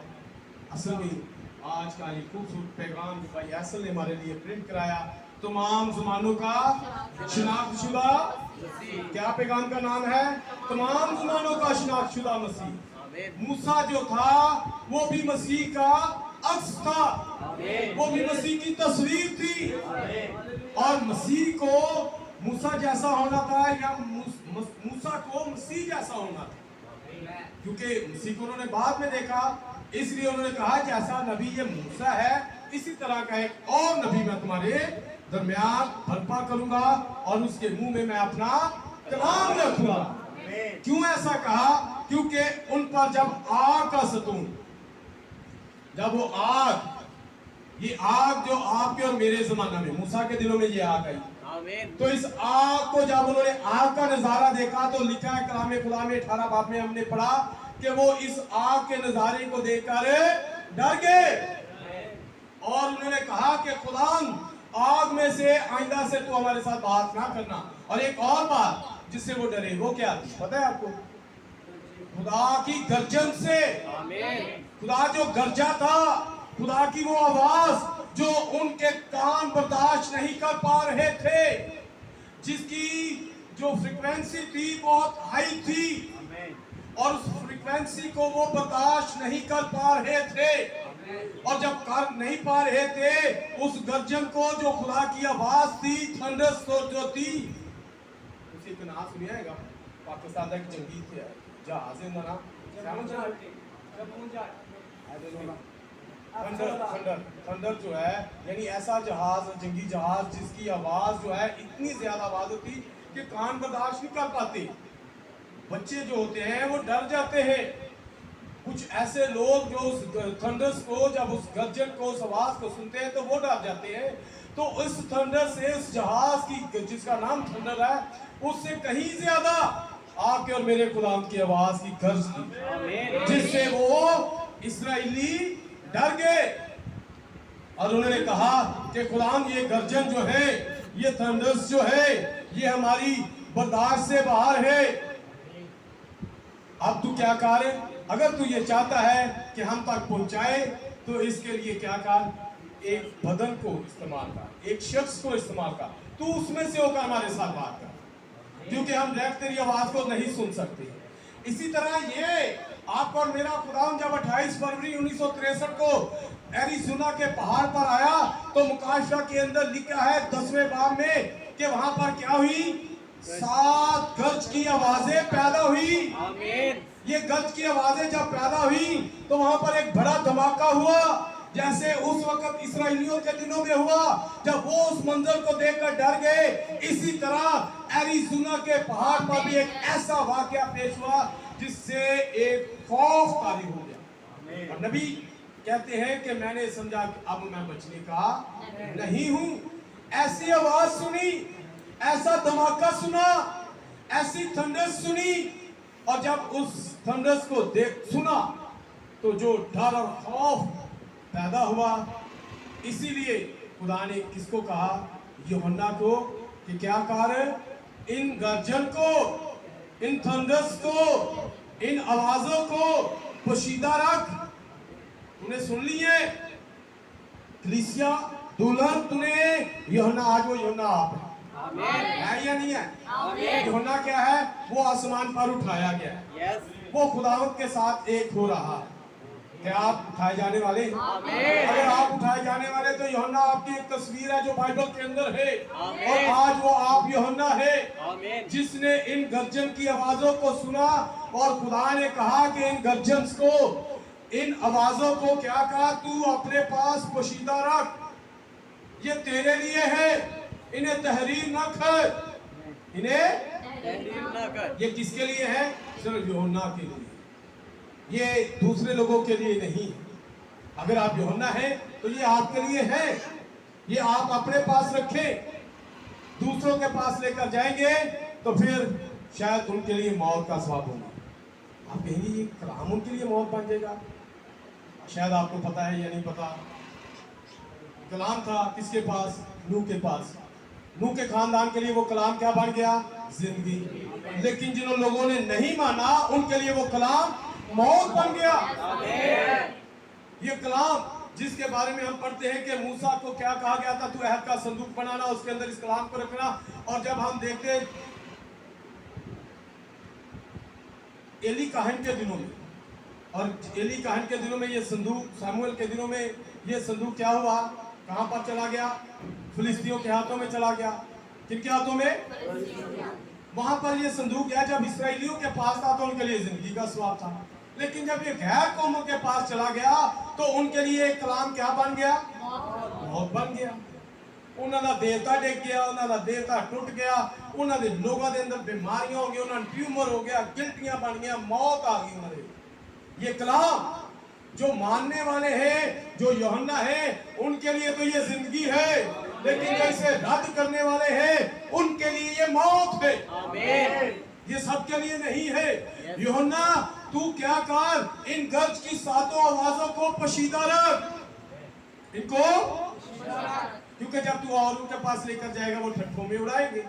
असल में आज का ये खूबसूरत पैगाम जो भाई ऐसल ने हमारे लिए प्रिंट कराया, तमाम ज़मानों का शिनाख्तशुदा, क्या पैगाम का नाम है? तमाम ज़मानों का शिनाख्तशुदा मसीह। मूसा जो था वो भी मसीह का अक्स था, वो भी मसीह की तस्वीर थी। और मसीह को मूसा जैसा होना था, या मूसा को मसीह जैसा होना था, क्योंकि मसीह को उन्होंने बाद में देखा, इसलिए उन्होंने कहा जैसा नबी ये मूसा है, इसी तरह का एक और नबी मैं तुम्हारे दरमियान बर्पा करूंगा, और उसके मुंह में मैं अपना कलाम रखूंगा। क्यों ऐसा कहा? क्योंकि उन पर जब आग का सतून, जब वो आग, ये आग जो आपके और मेरे जमाना में, मूसा के दिनों में ये आग आई, तो इस आग को जब उन्होंने आग का नजारा देखा, तो लिखा है कलाम खुदा में 18 बाब में हमने पढ़ा कि वो इस आग के नजारे को देखकर डर गए, और उन्होंने कहा कि खुदा आग में से आइंदा से तू हमारे साथ बात ना करना। और एक और बात जिससे वो डरे, वो क्या थी पता है आपको? खुदा की गर्जन से। खुदा जो गर्जा था, खुदा की वो आवाज जो उनके कान बर्दाश्त नहीं कर पा रहे थे, जिसकी जो फ्रीक्वेंसी थी बहुत हाई थी, और उस फ्रीक्वेंसी को वो बर्दाश्त नहीं कर पा रहे थे। और जब कर नहीं पा रहे थे, उस गर्जन को, जो खुदा की आवाज थी, थंडर्स जो थी, उसी का नाम सुनिएगा, पाकिस्तान का एक जंगी थे जहाज थंडर जो है, यानी ऐसा जहाज, जंगी जहाज जिसकी आवाज जो है इतनी ज्यादा आवाज होती कि कान बर्दाश्त नहीं कर पाते। बच्चे जो होते हैं वो डर जाते हैं। कुछ ऐसे लोग जो उस थंडर्स को, जब उस गर्जन को, उस आवाज को सुनते हैं तो वो डर जाते हैं। तो इस थंडर से, उस जहाज की जिसका नाम थंडर है, उससे कहीं ज्यादा आपके और मेरे खुदा की आवाज की गर्ज थी, जिससे वो इस्राएली डर गए। और उन्होंने कहा कि खुदा ये गर्जन जो है, ये थंडर्स जो है, ये हमारी बर्दाश्त से बाहर है। अब तू क्या कर? अगर तू ये चाहता है कि हम तक पहुंचाए, तो इसके लिए क्या कर? एक बदन को इस्तेमाल कर, एक शख्स को इस्तेमाल कर, तू उसमें से होकर हमारे साथ बात कर, क्योंकि हम डायरेक्ट तेरी आवाज को नहीं सुन सकते। इसी तरह ये आपका और मेरा खुदा जब 28 फरवरी 1963 को एरिज़ोना के पहाड़ पर आया, तो मुकाशा के अंदर लिखा है 10वें बाब में कि वहां पर क्या हुई? 7 गज की आवाजें पैदा हुई। ये गज की आवाजें जब पैदा हुई, तो वहां पर एक बड़ा धमाका हुआ, जैसे उस वक्त इस्राएलियों के दिनों में हुआ, जब वो उस मंजर को देखकर डर गए। इसी तरह एरिज़ोना के पहाड़ पर भी एक ऐसा वाकया पेश हुआ जिससे एक खौफ तारी हो गया। और नबी कहते हैं कि मैंने समझा कि अब मैं बचने का नहीं हूं। ऐसी आवाज सुनी, ऐसा धमाका सुना, ऐसी थंडर्स सुनी, और जब उस थंडर्स को सुना, तो जो डर और खौफ पैदा हुआ। इसीलिए खुदा ने किसको कहा? यूहन्ना को, कि क्या कर? इन गर्जन को, इन थंडर्स को, इन आवाजों को पोशीदा रख। तूने सुन ली है कलीसिया, दुल्हन तूने, यूहन्ना, आज वो यूहन्ना आप है या नहीं है? यूहन्ना क्या है? वो आसमान पर उठाया गया, वो खुदावंत के साथ एक हो रहा। क्या आप उठाए जाने वाले? अगर आप उठाए जाने वाले, तो यूहन्ना आपकी एक तस्वीर है जो बाइबल के अंदर है, और आज वो आप यूहन्ना है जिसने इन गर्जन की आवाजों को सुना, और खुदा ने कहा कि इन गर्जन को, इन आवाजों को क्या कहा, तू अपने पास पोशीदा रख, ये तेरे लिए है, इन्हें तहरीर न कर, इन्हें तहरीर ना कर। ये किसके लिए है? सिर्फ यूहन्ना के लिए, ये दूसरे लोगों के लिए नहीं। अगर आप यूहन्ना हैं तो ये आपके लिए है, ये आप अपने पास रखें, दूसरों के पास लेकर जाएंगे तो फिर शायद उनके लिए मौत का सवाब होगा। आप कहेंगे ये कलाम उनके लिए मौत बन जाएगा। शायद आपको पता है या नहीं पता, कलाम था किसके पास? नूह के पास। नूह के खानदान के लिए वो कलाम क्या बन गया? जिंदगी। लेकिन जिन लोगों ने नहीं माना उनके लिए वो कलाम मौत बन गया। ये कलाम जिसके बारे में हम पढ़ते हैं कि मूसा को क्या कहा गया था, तू अहद का संदूक बनाना, उसके अंदर इस कलाम को रखना। और जब हम देखते एली काहन के दिनों में, और एली काहन के दिनों में ये संदूक, सामुएल के दिनों में ये संदूक क्या हुआ, कहां पर चला गया? फिलिस्तीनियों के हाथों में चला गया। किनके हाथों में? वहां पर ये संदूक गया। जब इस्राएलियों के पास था तो उनके लिए जिंदगी का स्वाब था, लेकिन जब ये गैर कौमों के पास चला गया तो उनके लिए एक कलाम क्या बन गया? मौत बन गया। उन्होंने देवता डेग गया, उन्होंने देवता टूट गया, उन्होंने लोगों के अंदर बीमारियां हो गई, उन्होंने ट्यूमर हो गया, गिल्टियां बन गया, मौत आ गई उन्होंने। ये कलाम जो मानने वाले हैं, जो यूहन्ना है, उनके लिए तो ये जिंदगी है, लेकिन जो इसे रद्द करने वाले हैं उनके लिए ये मौत है। आमीन। ये सबके लिए नहीं है। यूहन्ना तू क्या कर, इन गर्ज की सातों आवाजों को पोशीदा रख, इनको, क्योंकि जब तू औरों के पास लेकर जाएगा वो ठट्ठों में उड़ाएंगे।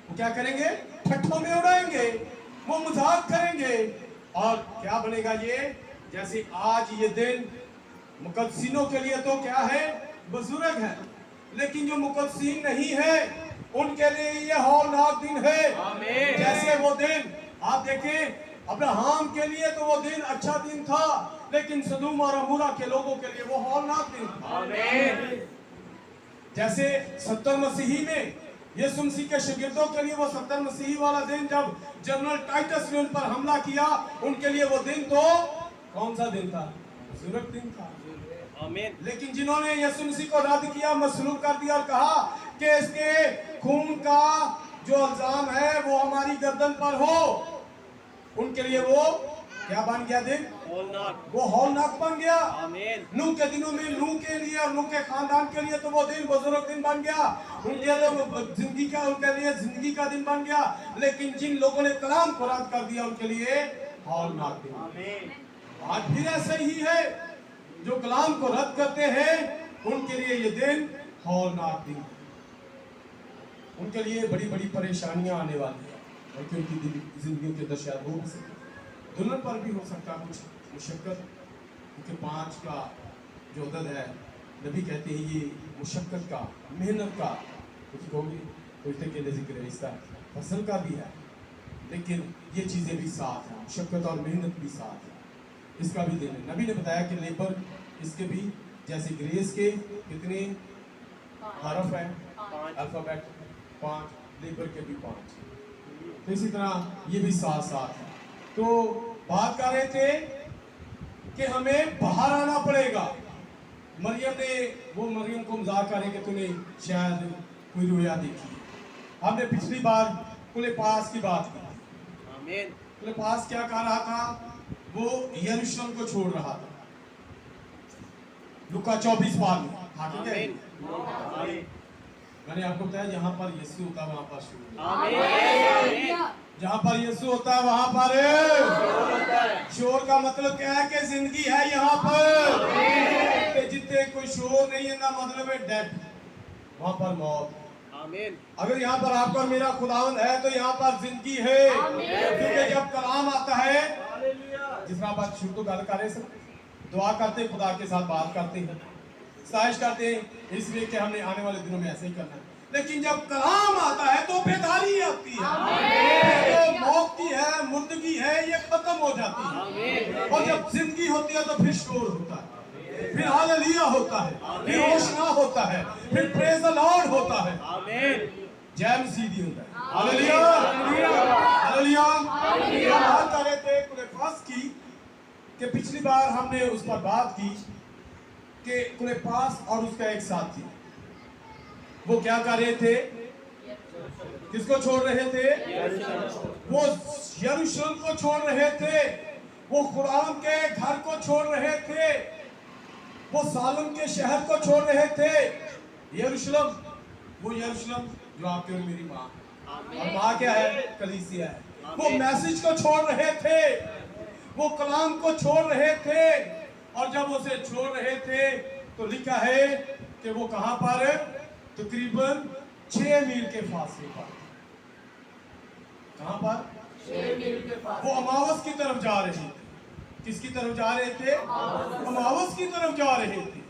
वो क्या करेंगे? ठट्ठों में उड़ाएंगे, वो मजाक करेंगे। और क्या बनेगा ये? जैसे आज ये दिन मुकद्दसीनों के लिए तो क्या है? बुजुर्ग है, लेकिन जो मुकद्दसीन नहीं है उनके लिए ये हौलनाक दिन है। आमीन। जैसे वो दिन आप देखें, अब्राहम के लिए तो वो दिन अच्छा दिन था, लेकिन सदूम और अमूरा के लोगों के लिए वो हौलनाक दिन था। आमीन। जैसे 70 मसीही में यीशु मसीह के शागिर्दों के लिए वो 70 मसीही वाला दिन, जब जनरल टाइटस ने उन पर हमला किया, उनके लिए वो दिन तो कौन सा दिन था? बुजुर्ग दिन था। आमीन। लेकिन जिन्होंने यीशु मसीह को रद्द किया, मसलूब कर दिया और कहा कि इसके खून का जो इल्जाम है वो हमारी गर्दन पर हो, उनके लिए वो क्या बन गया दिन? हौलनाक। वो हौलनाक बन गया। आमीन। नूह के दिनों में नूह के लिए और नूह के खानदान के लिए तो वो दिन बुजुर्ग दिन बन गया, उनके लिए जिंदगी का, उनके लिए जिंदगी का दिन बन गया। लेकिन जिन लोगों ने कलाम को रद्द कर दिया उनके लिए हौलनाक दिन। आमीन। आज भी ऐसा ही है, जो कलाम को रद्द करते हैं उनके लिए ये दिन हौलनाक दिन, उनके लिए बड़ी बड़ी परेशानियां आने वाली है, और उनकी जिंदगी के अंदर शायद हो भी सकती, दुल्हन पर भी हो सकता कुछ मुशक्कत, क्योंकि 5 का जो अदद है, नबी कहते हैं ये मुशक्कत का, मेहनत का, कुछ कहोगे कोई तरीके जिक्र है, इसका फसल का भी है, लेकिन ये चीज़ें भी साथ हैं, मुशक्कत और मेहनत भी साथ है, इसका भी दिन है। नबी ने बताया कि लेबर, इसके भी जैसे ग्रेस के कितने हरफ हैं? अल्फाबेट 5, लेबर के भी 5, तो इसी तरह ये भी साथ साथ है। तो बात कर रहे थे कि हमें बाहर आना पड़ेगा। मरियम ने, वो मरियम को मजाक कर रहे कि तूने शायद कोई रोया देखी। हमने पिछली बार कुलेपास की बात की। आमीन। कुलेपास क्या कह रहा था? वो यरूशलेम को छोड़ रहा था। लुका 24 बार में, हाँ ठीक है। आमीन। मैंने आपको बताया जहाँ पर यीशु होता है वहाँ पर शोर, आमीन। जहाँ पर यीशु होता है वहाँ पर शोर का मतलब क्या है? कि जिंदगी है यहाँ पर। जितने कोई शोर नहीं है ना, मतलब है डेड, वहाँ पर मौत। आमीन। अगर यहाँ पर आपका और मेरा खुदावंद है तो यहाँ पर जिंदगी है, क्योंकि जब कलाम आता है, जिस तरह बात शुरू तो गल कर रहे सर, दुआ करते, खुदा के साथ बात करते हैं, साजिश करते हैं, इसलिए कि हमने आने वाले दिनों में ऐसे ही करना है। लेकिन जब कलाम आता है तो बेदारी आती है, जो मौत की है, मुर्दगी है, ये खत्म हो जाती है। और जब जिंदगी होती है तो फिर शोर होता है, फिर हालेलुया होता है, फिर होशना होता है, फिर प्रेज द लॉर्ड होता है। आमीन। जय मसीह दी होता है। Hallelujah, hallelujah. बात कर रहे थे कुलेपास की कि पिछली बार हमने उस पर बात की कि क्लेपास और उसका एक साथी वो क्या कर रहे थे, किसको छोड़ रहे थे, वो यरूशलेम को छोड़ रहे थे, वो खुदाम के घर को छोड़ रहे थे, वो सालम के शहर को छोड़ रहे थे। यरूशलेम, वो यरूशलेम जो आपके और मेरी माँ, और माँ क्या है, कलीसिया है। वो मैसेज को छोड़ रहे थे, वो कलाम को छोड़ रहे थे, और जब उसे छोड़ रहे थे तो लिखा है कि वो कहां पर, तकरीबन 6 मील के फासले पर, कहां पर, 6 मील के पास। वो अमावस की तरफ जा रहे थे। किसकी तरफ जा रहे थे, अमावस की तरफ जा रहे थे।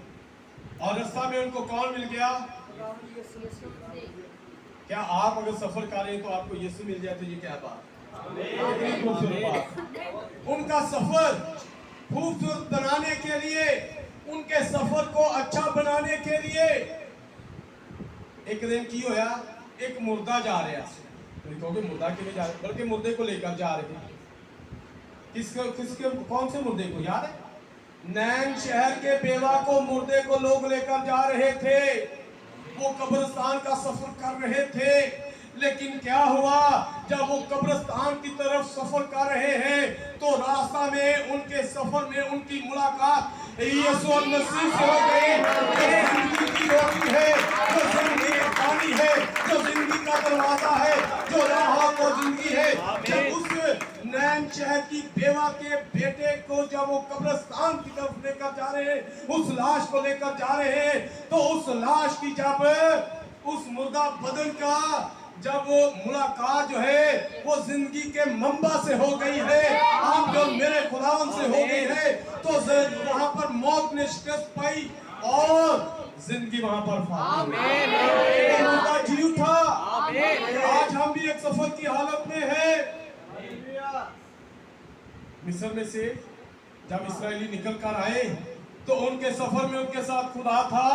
और रास्ता में उनको कौन मिल गया, क्या आप अगर सफर कर रहे हैं तो आपको यीशु मिल जाए तो ये क्या बात, कितनी खूबसूरत बात। उनका सफर खूबसूरत बनाने के लिए, उनके सफर को अच्छा बनाने के लिए, एक दिन की होया, एक मुर्दा जा रहा है, तो कहोगे मुर्दा के लिए जा रहे, बल्कि मुर्दे को लेकर जा रहे थे। किसके कौन से मुर्दे को याद है, नैन शहर के बेवा को, मुर्दे को लोग लेकर जा रहे थे। वो कब्रिस्तान का सफर कर रहे थे, लेकिन क्या हुआ, जब वो कब्रिस्तान की तरफ सफर कर रहे हैं तो रास्ता में, उनके सफर में उनकी मुलाकात यीशु मसीह से हो गई। ये जिंदगी की रोटी है, जो जिंदगी का पानी है, जो जिंदगी का दरवाजा है, जो राह को जिंदगी है। जब उस नैन शहर की बेवा के बेटे को जब वो कब्रिस्तान की तरफ लेकर जा रहे हैं, उस लाश को लेकर जा रहे हैं, तो उस लाश की जब उस मुर्दा बदन का जब वो मुलाकात जो है वो जिंदगी के मंबा से हो गई है, आप जो मेरे खुदावन से हो गई है, तो वहां पर मौत ने शिकस्त पाई और जिंदगी वहां पर मुर्दा जी उठा। आज हम भी एक सफर की हालत में है। मिस्र में से जब इस्राएली निकल कर आए तो उनके सफर में उनके साथ खुदा था।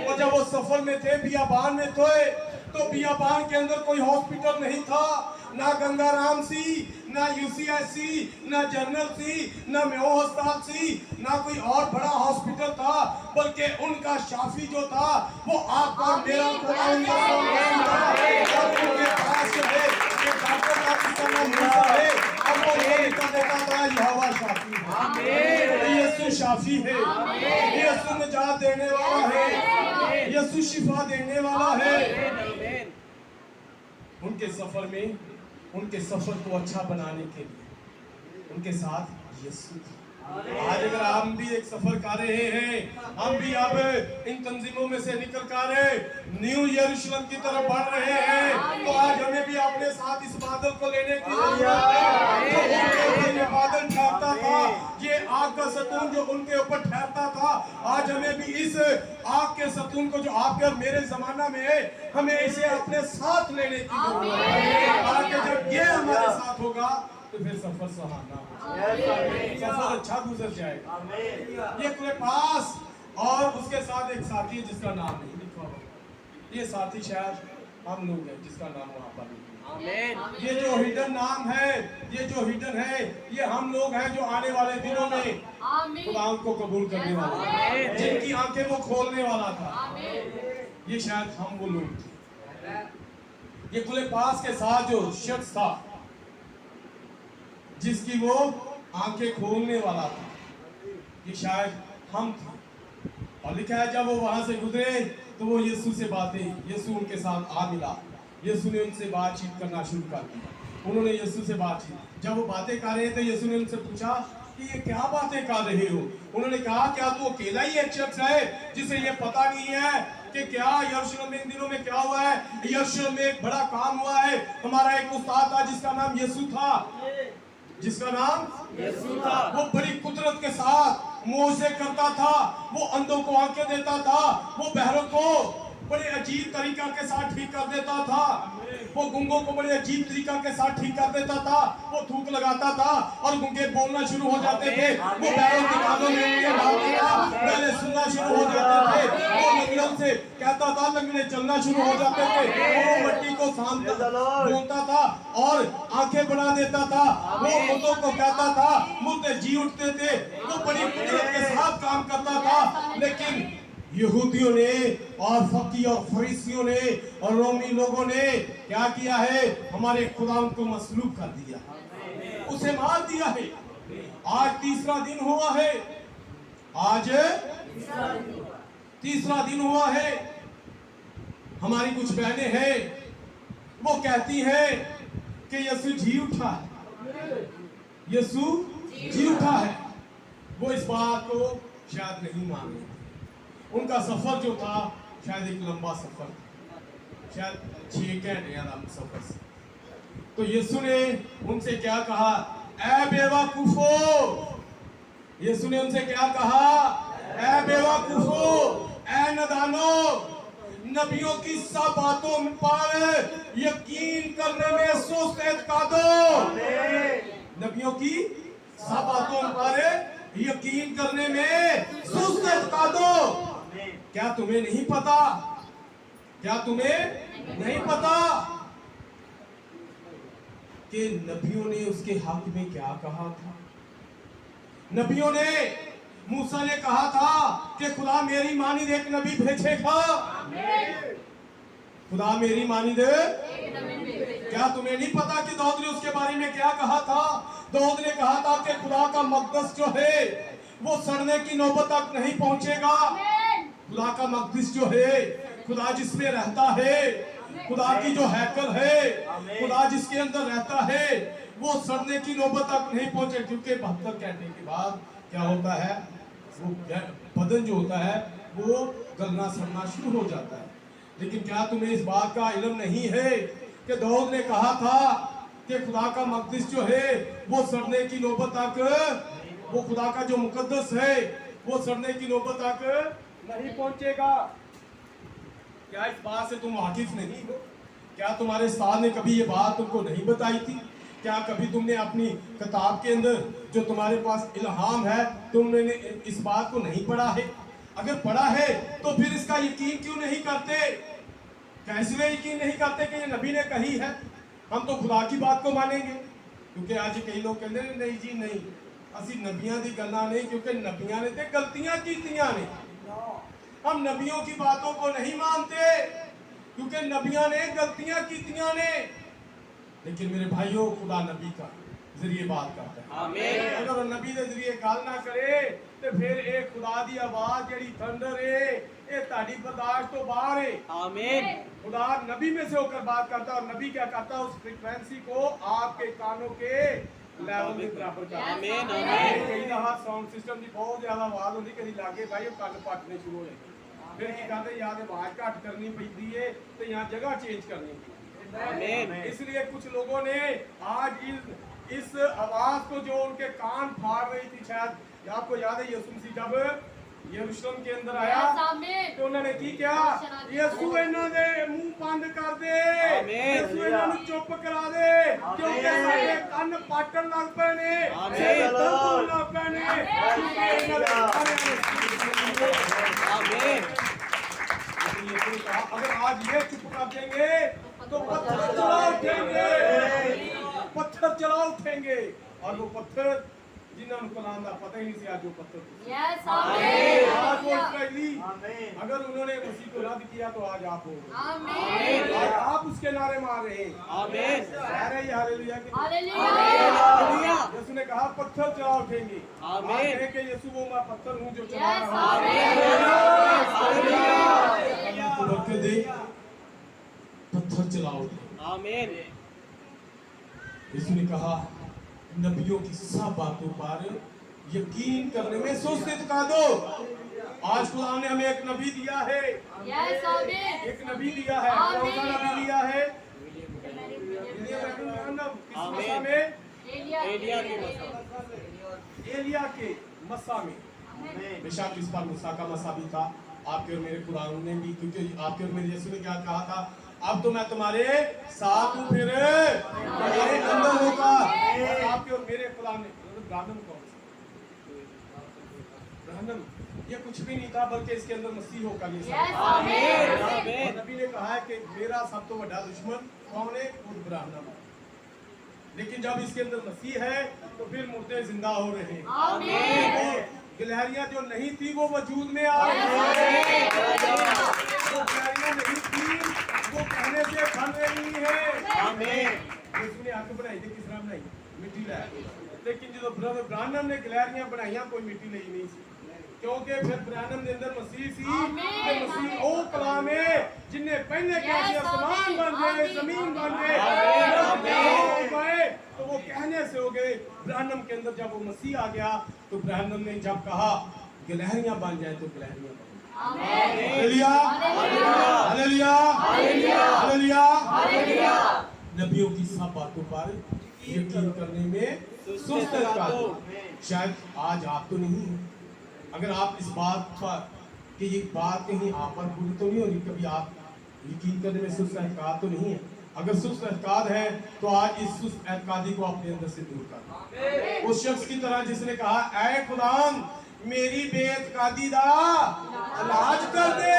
और जब वो सफर में थे, बियाबान में थे, तो बियाबान के अंदर कोई हॉस्पिटल नहीं था, ना गंगाराम सी, ना यूसीएससी, ना जनरल सी, ना मेयो अस्पताल सी, ना कोई और बड़ा हॉस्पिटल था, बल्कि उनका शाफी जो था वो आपका मेरा खुदा था। और उनके पास जो है कि डॉक्टर का किस्सा नाम मूसा है, और वो ये लिखा देता था यहोवा शाफी है, यीशु शाफी है, यीशु निजात देने वाला है, यीशु शिफा देने वाला है। उनके सफर में, उनके सफर को अच्छा बनाने के लिए उनके साथ यीशु था। आज अगर हम भी एक सफर कर रहे हैं, हम भी अब इन तंजीमों में से निकल कर न्यू यरूशलेम की तरफ बढ़ रहे हैं, तो आज हमें भी अपने साथ इस बादल को लेने की जरूरत है। जो उनके ऊपर ये बादल ठहरता था, ये आग का सतून जो उनके ऊपर ठहरता था, आज हमें भी इस आग के सतून को जो आपके और मेरे जमाना में है, हमें इसे अपने साथ लेने की जरूरत है। ताकि जब ये हमारे साथ होगा तो फिर सफर सुहाना होगा, सफर अच्छा गुजर जाएगा। ये क्लेपास और उसके साथ एक साथी है जिसका नाम नहीं लिखा हुआ, ये साथी शायद हम लोग हैं जिसका नाम वहाँ पर नहीं। ये जो हिडन नाम है, ये जो हिडन है, ये हम लोग हैं जो आने वाले दिनों में खुदा को कबूल करने वाला, जिनकी आंखें वो खोलने वाला था, ये शायद हम वो लोग थे। ये क्लेपास के साथ जो शख्स था जिसकी वो आंखें खोलने वाला था, ये शायद हम थे। और लिखा है जब वो वहां से गुजरे तो वो यीशु से बातें, यीशु उनके साथ आ मिला, यीशु ने उनसे बातचीत करना शुरू कर दी। उन्होंने यीशु से बातचीत, जब वो बातें कर रहे थे, यीशु ने उनसे पूछा कि ये क्या बातें कर रहे हो। उन्होंने कहा क्या तू अकेला ही एक शख्स है जिसे ये पता नहीं है कि क्या यरूशलेम में इन दिनों में क्या हुआ है। यरूशलेम में एक बड़ा काम हुआ है। हमारा एक उस्ताद था जिसका नाम यीशु था, जिसका नाम यीशु था। वो बड़ी कुदरत के साथ मोज़े करता था, वो अंधों को आंखें देता था, वो बहरों को बड़े अजीब तरीका के साथ ठीक कर देता था। वो गूंगों को बड़े अजीब तरीका के साथ ठीक कर देता था। वो थूक लगाता था और गूंगे बोलना शुरू हो जाते थे। वो पैरों की कानों में उंगलियां डालता था, पहले सुनना शुरू हो जाते थे। वो लंगड़ों से कहता था, लंगड़े चलना शुरू हो जाते थे। वो मट्टी को बोलता था और आंखें बना देता था। वो मुर्दों को कहता था, मुर्दे जी उठते थे। वो बड़ी कुदरत के साथ काम करता था। लेकिन यहूदियों ने और फकी और फरीसियों ने और रोमी लोगों ने क्या किया है? हमारे खुदा को मसलूब कर दिया, उसे मार दिया है। आज तीसरा दिन हुआ है। आज तीसरा दिन हुआ है। हमारी कुछ बहनें हैं, वो कहती हैं कि यीशु जी उठा है, यीशु जी उठा है। वो इस बात को शायद नहीं मान रहे। उनका सफर जो था शायद एक लंबा सफर था, शायद 6 घंटे का लंबा सफर। तो यीशु ने उनसे क्या कहा? ऐ बेवकूफो! यीशु ने उनसे क्या कहा? ऐ बेवकूफो, ऐ नादानो, नबियों की सब बातों पर यकीन करने में सुस्त एतकादो। नबियों की सब बातों पर यकीन करने में सुस्त एतकादो। क्या तुम्हें नहीं पता? क्या तुम्हें नहीं पता कि नबियों ने उसके हक में क्या कहा था? नबियों ने, मूसा ने कहा था कि खुदा मेरी मानिद एक नबी भेजेगा। खुदा मेरी मानिद। क्या तुम्हें नहीं पता कि दाऊद ने उसके बारे में क्या कहा था? दाऊद ने कहा था कि खुदा का मकदस जो है वो सड़ने की नौबत तक नहीं पहुंचेगा। खुदा का मकदस जो है, खुदा जिसमें रहता है, खुदा की जो हैकल है, खुदा जिसके अंदर रहता है, वो सड़ने की नौबत तक नहीं पहुंचे। क्योंकि 72 घंटे के बाद क्या होता है? वो बदन जो होता है वो गलना सड़ना शुरू हो जाता है। लेकिन क्या तुम्हें इस बात का इल्म नहीं है कि दाऊद ने कहा था कि खुदा का मकदस जो है वो सड़ने की नौबत तक, वो खुदा का जो मुकद्दस है वो सड़ने की नौबत तक नहीं पहुंचेगा। क्या इस बात से तुम वाकिफ नहीं हो? क्या तुम्हारे उस्ताद ने कभी ये बात तुमको नहीं बताई थी? क्या कभी तुमने अपनी किताब के अंदर जो तुम्हारे पास इल्हाम है, तुमने इस बात को नहीं पढ़ा है? अगर पढ़ा है तो फिर इसका यकीन क्यों नहीं करते? कैसे यकीन नहीं करते कि ये नबी ने कही है? हम तो खुदा की बात को मानेंगे। क्योंकि आज कई लोग कहते हैं नहीं जी नहीं, असी नबियां दी गल्लां नहीं, क्योंकि नबियां ने ते गलतियां कीतियां ने। हम नबियों की बातों को नहीं मानते क्योंकि नबियां ने गलतियां कीतियां ने। लेकिन मेरे भाइयों, खुदा नबी का जरिए बात करता है। आमीन। अगर नबी के जरिए गल ना करे तो फिर एक खुदा दी आवाज जेड़ी थंडर है ये ताड़ी बर्दाश्त तो बाहर है। आमीन। खुदा नबी में से होकर बात करता है और नबी क्या करता है? उस फ्रीक्वेंसी को आपके कानों के लेवल में बराबर करता है। आमीन आमीन। कई दफा साउंड सिस्टम की बहुत ज्यादा आवाज होती, कभी लागे भाई कन पटने शुरू हो जाते, फिर की कहते या तो आवाज घट करनी पैदी है तो यहाँ जगह चेंज करनी पड़ती है। इसलिए कुछ लोगों ने आज इस आवाज को जो उनके कान फाड़ रही थी, शायद आपको याद है यीशु मसीह जब यरूशलेम के अंदर आया तो उन्होंने की क्या? यीशु इन्हां दे मुंह बंद कर दे, यीशु इन्हां नु चुप करा दे, क्योंकि साडे कान पाटन लग पे ने, दर्द लग पे ने। आमीन। अगर आज ये चुप कर देंगे तो पत्थर चला उठेंगे, पत्थर चला उठेंगे। और वो पत्थर जिन्होंने कलाम का पता ही नहीं था, जो पत्थर आज वो इस्राएली, अगर उन्होंने मसीह को रद्द किया तो आज आप हो, आज आप उसके नारे मार रहे हैं। यीशु ने कहा पत्थर चला उठेंगे। आमीन। कि यीशु वो मैं पत्थर हूँ जो चला रहा हूँ, पत्थर चला उठेंगे। आमीन। यीशु ने कहा नबियों की सब बातों पर यकीन करने में सुस्त का दो। आज खुदा ने हमें एक नबी दिया है, एक नबी दिया है। कौन सा नबी दिया है? एलिया के मसा में। बेशक इस पर मूसा का मसा भी था आपके और मेरे खुदा ने भी, क्योंकि आपके और मेरे यीशु ने क्या कहा था, अब तो मैं तुम्हारे साथ हूँ, फिर तुम्हारे अंदर होगा। और आपके और मेरे खुदा ने ब्राह्मण कौन सा? ब्राह्मण ये कुछ भी नहीं था, बल्कि इसके अंदर मसीह होगा ये सब। और नबी ने कहा है कि मेरा सब तो बड़ा दुश्मन कौन है? खुद ब्राह्मण। लेकिन जब इसके अंदर मसीह है तो फिर मुर्दे जिंदा हो रहे हैं। गिलहरियां जो नहीं थी वो वजूद में आ रही है। जो गिलहरियां नहीं थी वो कहने से बन रही है। यीशु ने आंखें बनाई थी, किस तरह बनाई? मिट्टी लाया। लेकिन जो ब्रदर ब्राह्मण ने गिलहरियां बनाई, कोई मिट्टी नहीं थी, क्योंकि फिर ब्राह्मण के अंदर मसीह सी। कि मसीह ओ कलाम है जिन्हें पहले कह दिया आसमान बन गए, जमीन बन गए, तो वो कहने से हो गए। ब्राह्मण के अंदर जब वो मसीह आ गया तो ब्राह्मण ने जब कहा गिलहरियां बन जाए तो गिलहरियां बन गई। Hallelujah, hallelujah, hallelujah, hallelujah. नबियों की सब बातों पर यकीन करने में सुस्त रहता। शायद आज आप तो नहीं है। अगर आप इस बात पर कि ये बात कहीं आप पर पूरी तो नहीं होगी, कभी आप यकीन करने में सुस्त एतकाद तो नहीं है। अगर सुस्त एतकाद है तो आज इस सुस्त एतकादी को अपने अंदर से दूर कर। उस शख्स की तरह जिसने कहा, ऐ खुदाम मेरी बेएतकादी दा इलाज कर दे,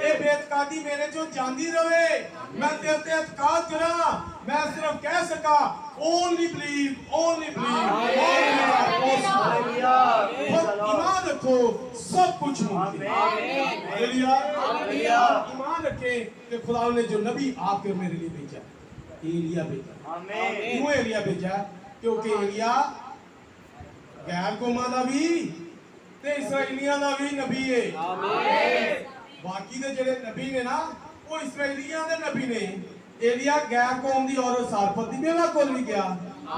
ये बेएतकादी मेरे जो जांदी रहे, मैं तेरे ते एतकाद करा। मैं सिर्फ कह सका ओनली बिलीव, ओनली बिलीव, ईमान रखो, सब कुछ मुमकिन है। Hallelujah, hallelujah. ईमान रखें कि खुदा ने जो नबी आपके मेरे लिए भेजा, एलिया भेजा। आमीन। क्यों एलिया भेजा? क्योंकि एलिया गैर कौमां दा भी ते इस्राएलियां दा भी नबी है। आमीन। बाकी दे जेड़े नबी ने ना वो इस्राएलियां दे नबी ने। एलिया गैर कौम दी और सारपत दी बेवा कोल भी गया।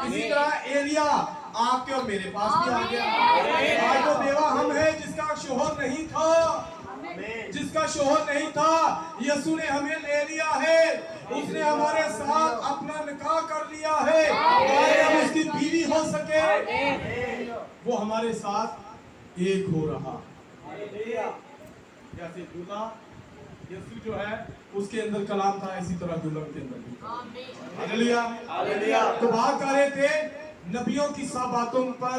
इसी तरह एलिया आपके और मेरे पास भी आ गया। आज वो बेवा हम है जिसका शोहर नहीं था, जिसका शोहर नहीं था, यीशु ने हमें ले लिया है। उसने हमारे साथ अपना निकाह कर लिया है ताकि हम उसकी बीवी हो सके। वो हमारे साथ एक हो रहा। जैसे दूल्हा यीशु जो है उसके अंदर कलाम था, इसी तरह दुल्हन के अंदर भी। Hallelujah, hallelujah. तो बात कर रहे थे नबियों की सब बातों पर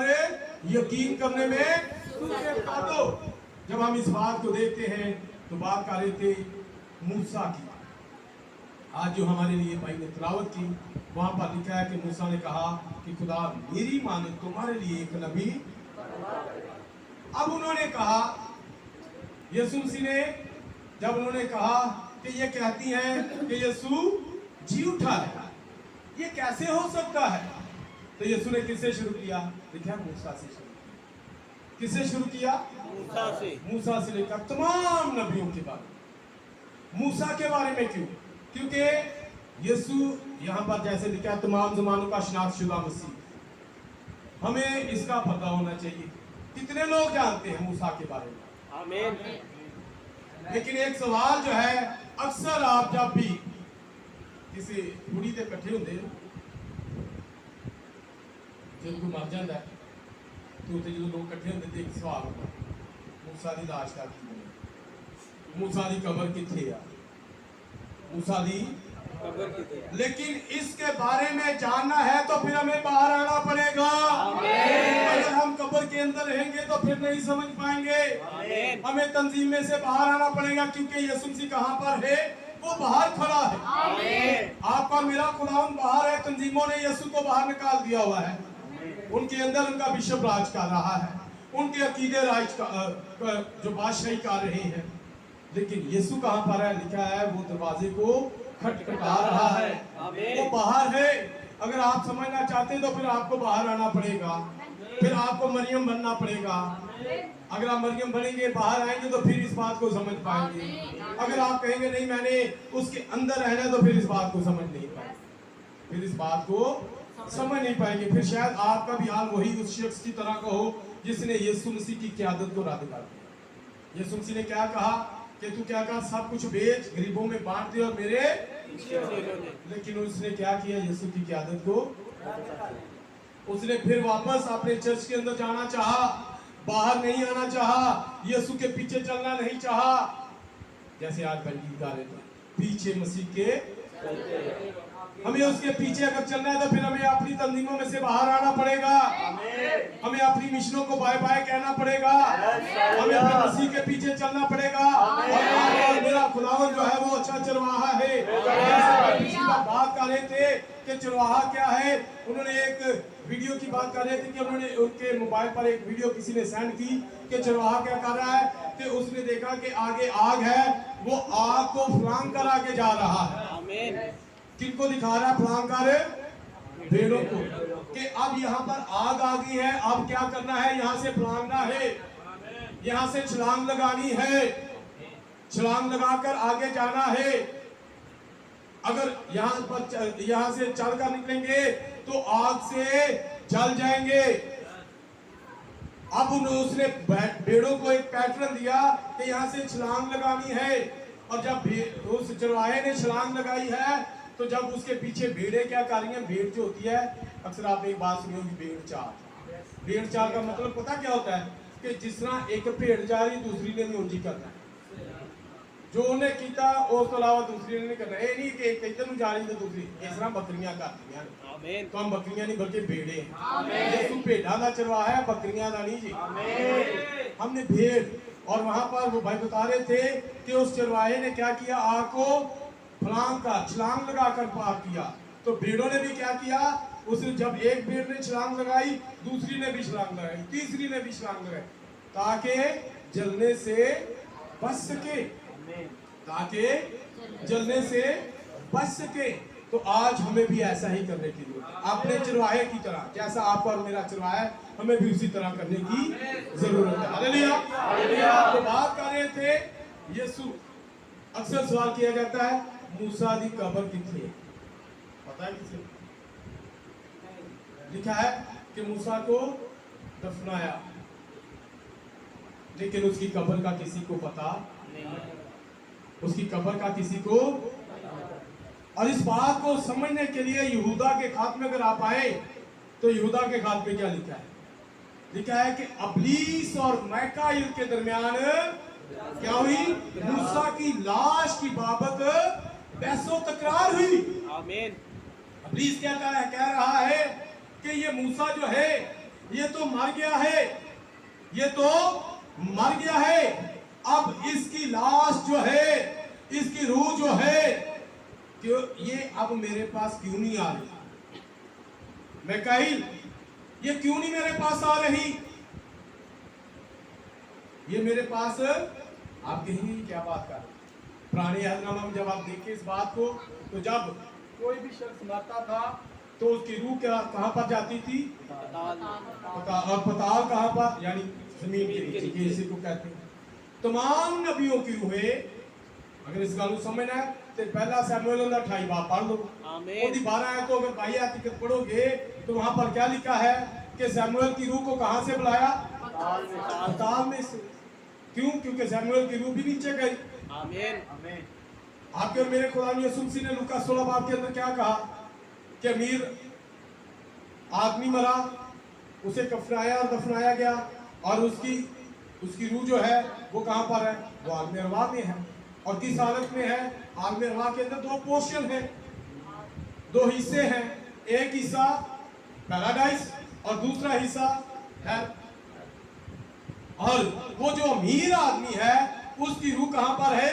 यकीन करने में। जब हम इस बात को देखते हैं तो बात कर रहे थे मूसा की। आज जो हमारे लिए भाई ने तिलावत की, वहां पर लिखा है कि मूसा ने कहा कि खुदा मेरी मां ने तुम्हारे लिए एक नबी। अब उन्होंने कहा, यीशु मसीह ने जब उन्होंने कहा कि ये कहती हैं कि यीशु जी उठा है, ये कैसे हो सकता है? तो यीशु ने किससे शुरू किया? देखिए मूसा से शुरू किया। किससे शुरू किया? मूसा से। मूसा से लेकर तमाम नबियों के बारे में। मूसा के बारे में क्यों? क्योंकि यीशु यहाँ पर जैसे लिखा है तमाम जमानों का शनाख्तशुदा मसीह। हमें इसका पता होना चाहिए। कितने लोग जानते हैं मूसा के बारे में? आमीन। लेकिन एक सवाल जो है, अक्सर आप जब भी किसी कुड़ी के इकट्ठे होंगे जब कोई मर जाता है तो जो लोग इकट्ठे होंगे तो एक सवाल होता है, मूसा की लाश का की बने, मूसा की कबर किथे आ, मूसा की कबर किथे। लेकिन इसके बारे में जानना है तो फिर हमें बाहर आना पड़ेगा। अगर हम कब्र के अंदर रहेंगे तो फिर नहीं समझ पाएंगे। हमें तंजीम में से बाहर आना पड़ेगा, क्योंकि यीशु मसीह कहां पर है? वो बाहर खड़ा है। आपका मेरा खुदावंद बाहर है। तंजीमों ने यीशु को बाहर निकाल दिया हुआ है। उनके अंदर उनका बिशप राज कर रहा है, उनके अकीदे राज का जो बादशाही कर रहे हैं। लेकिन यीशु कहां पर है? लिखा है वो दरवाजे को खटखटा रहा है, वो बाहर है। अगर आप समझना चाहते हैं तो फिर आपको बाहर आना पड़ेगा, फिर आपको मरियम बनना पड़ेगा। अगर आप मरियम बनेंगे, बाहर आएंगे तो फिर इस बात को समझ पाएंगे। अगर आप कहेंगे नहीं मैंने उसके अंदर रहना है तो फिर इस बात को समझ नहीं पाएंगे, फिर इस बात को समझ नहीं पाएंगे। फिर शायद आपका भी हाल वही उस शख्स की तरह का हो जिसने यीशु मसीह की क़यादत को रद्द कर दिया। यीशु मसीह ने क्या कहा कि तू क्या कहा, सब कुछ बेच गरीबों में बांट दे और मेरे। लेकिन उसने क्या किया? यीशु की क़यादत को उसने फिर वापस अपने चर्च के अंदर जाना चाहा, बाहर नहीं आना चाहा, यीशु के पीछे चलना नहीं चाहा। जैसे आज बंदी गा रहे थे, पीछे मसीह के हमें उसके पीछे अगर चलना है तो फिर हमें अपनी तंजीमों में से बाहर आना पड़ेगा। हमें अपनी मिशनों को बाय बाय कहना पड़ेगा। हमें अपने मसीह के पीछे चलना पड़ेगा। और मेरा खुदावन जो है वो अच्छा चरवाहा है। पिछली बार बात कर रहे थे कि चरवाहा क्या है। उन्होंने एक वीडियो की बात कर रहे थे कि उन्होंने उनके मोबाइल पर एक वीडियो किसी ने सेंड की कि चरवाहा क्या कर रहा है कि उसने देखा कि आगे आग है, वो आग को फलांग कर आगे जा रहा है। किनको दिखा रहा है फलांग कर? भेड़ों को, कि अब यहाँ पर आग आ गई है, अब क्या करना है, यहाँ से फलांगना है, यहाँ से छलांग लगानी है, छलांग लगाकर आगे जाना है। अगर यहाँ से चलकर निकलेंगे तो आग से जल जाएंगे। अब उसने भेड़ों को एक पैटर्न दिया कि यहाँ से छलांग लगानी है। और जब उस चरवाहे ने छलांग लगाई है तो जब उसके पीछे भेड़े क्या कर रही हैं, भेड़ जो होती है, अक्सर आपने एक बात सुनी होगी, भेड़ चाल। भेड़ चाल का मतलब पता क्या होता है कि जिस तरह एक भेड़ जा रही दूसरी ने नहीं उंजी करना है, जो उन्हें किया उस तो अलावा दूसरी ने नहीं करना। ये नहीं कि एक इधर जा रही तो दूसरी, इस तरह बकरियां करती हैं। तो हम बकरियां नहीं बल्कि भेड़े हैं। यीशु भेड़ा का चरवाहा है, बकरियां का नहीं जी। हमने भेड़। और वहां पर वो भाई बता रहे थे कि उस चरवाहे ने क्या किया, आग को फलांग का छलांग लगाकर पार किया। तो भेड़ों ने भी क्या किया, उसने जब एक भेड़ ने छलांग लगाई, दूसरी ने भी छलांग लगाई, तीसरी ने भी छलांग लगाई, ताकि जलने से बच सके, ताकि जलने से बच सके। तो आज हमें भी ऐसा ही करने की जरूरत है, अपने चरवाहे की तरह। जैसा आपका और मेरा चरवाहा है, हमें भी उसी तरह करने की जरूरत है। हालेलुया। तो बात कर रहे थे यीशु। अक्सर सवाल किया जाता है, मूसा दी कब्र कितनी है? पता है किसी? लिखा है कि मूसा को दफनाया, लेकिन उसकी कब्र का किसी को पता नहीं। उसकी कब्र का किसी को। और इस बात को समझने के लिए यहूदा के खात में अगर आप आए तो यहूदा के खात में क्या लिखा है? लिखा है कि अबलीस और मैकाइल के दरमियान क्या हुई? मूसा की लाश की बाबत बहसो तकरार हुई। आमीन। अबलीस क्या कह रहा है कि ये मूसा जो है ये तो मर गया है, ये तो मर गया है। अब इसकी लाश जो है, इसकी रूह जो है, कि ये अब मेरे पास क्यों नहीं आ रही? मैकाइल, ये क्यों नहीं मेरे पास आ रही? ये मेरे पास आप कहेंगे क्या बात कर रहे? पुराने अहदनामा में जब आप देखें इस बात को, तो जब कोई भी शख्स मरता था तो उसकी रूह कहां पर जाती थी? और पताल कहां पर? यानी जमीन के नीचे, इसी को कहते हैं। तमाम नबियों की रूहें, अगर इस गल समझना है तो पहला शमूएल 28 बाब पढ़ लो। आमीन। 12 आयत अगर 22 आयत तक पढ़ोगे तो वहां पर क्या लिखा है कि शमूएल की रूह को कहां से बुलाया? पताल में से। क्यों? क्योंकि शमूएल की रूह भी नीचे गई। आमीन। आमीन। आपके और मेरे खुदा यीशु मसीह ने लूका 16 बाब के अंदर क्या कहा कि अमीर आदमी मरा, उसे कफनाया और दफनाया गया, और उसकी रूह जो है वो कहां पर है? वो आलम अरवाह में है। और किस हालत में है? आलम अरवाह के अंदर 2 पोर्शन है, 2 हिस्से हैं। एक हिस्सा पैराडाइस और दूसरा हिस्सा है। और वो जो अमीर आदमी है उसकी रूह कहां पर है?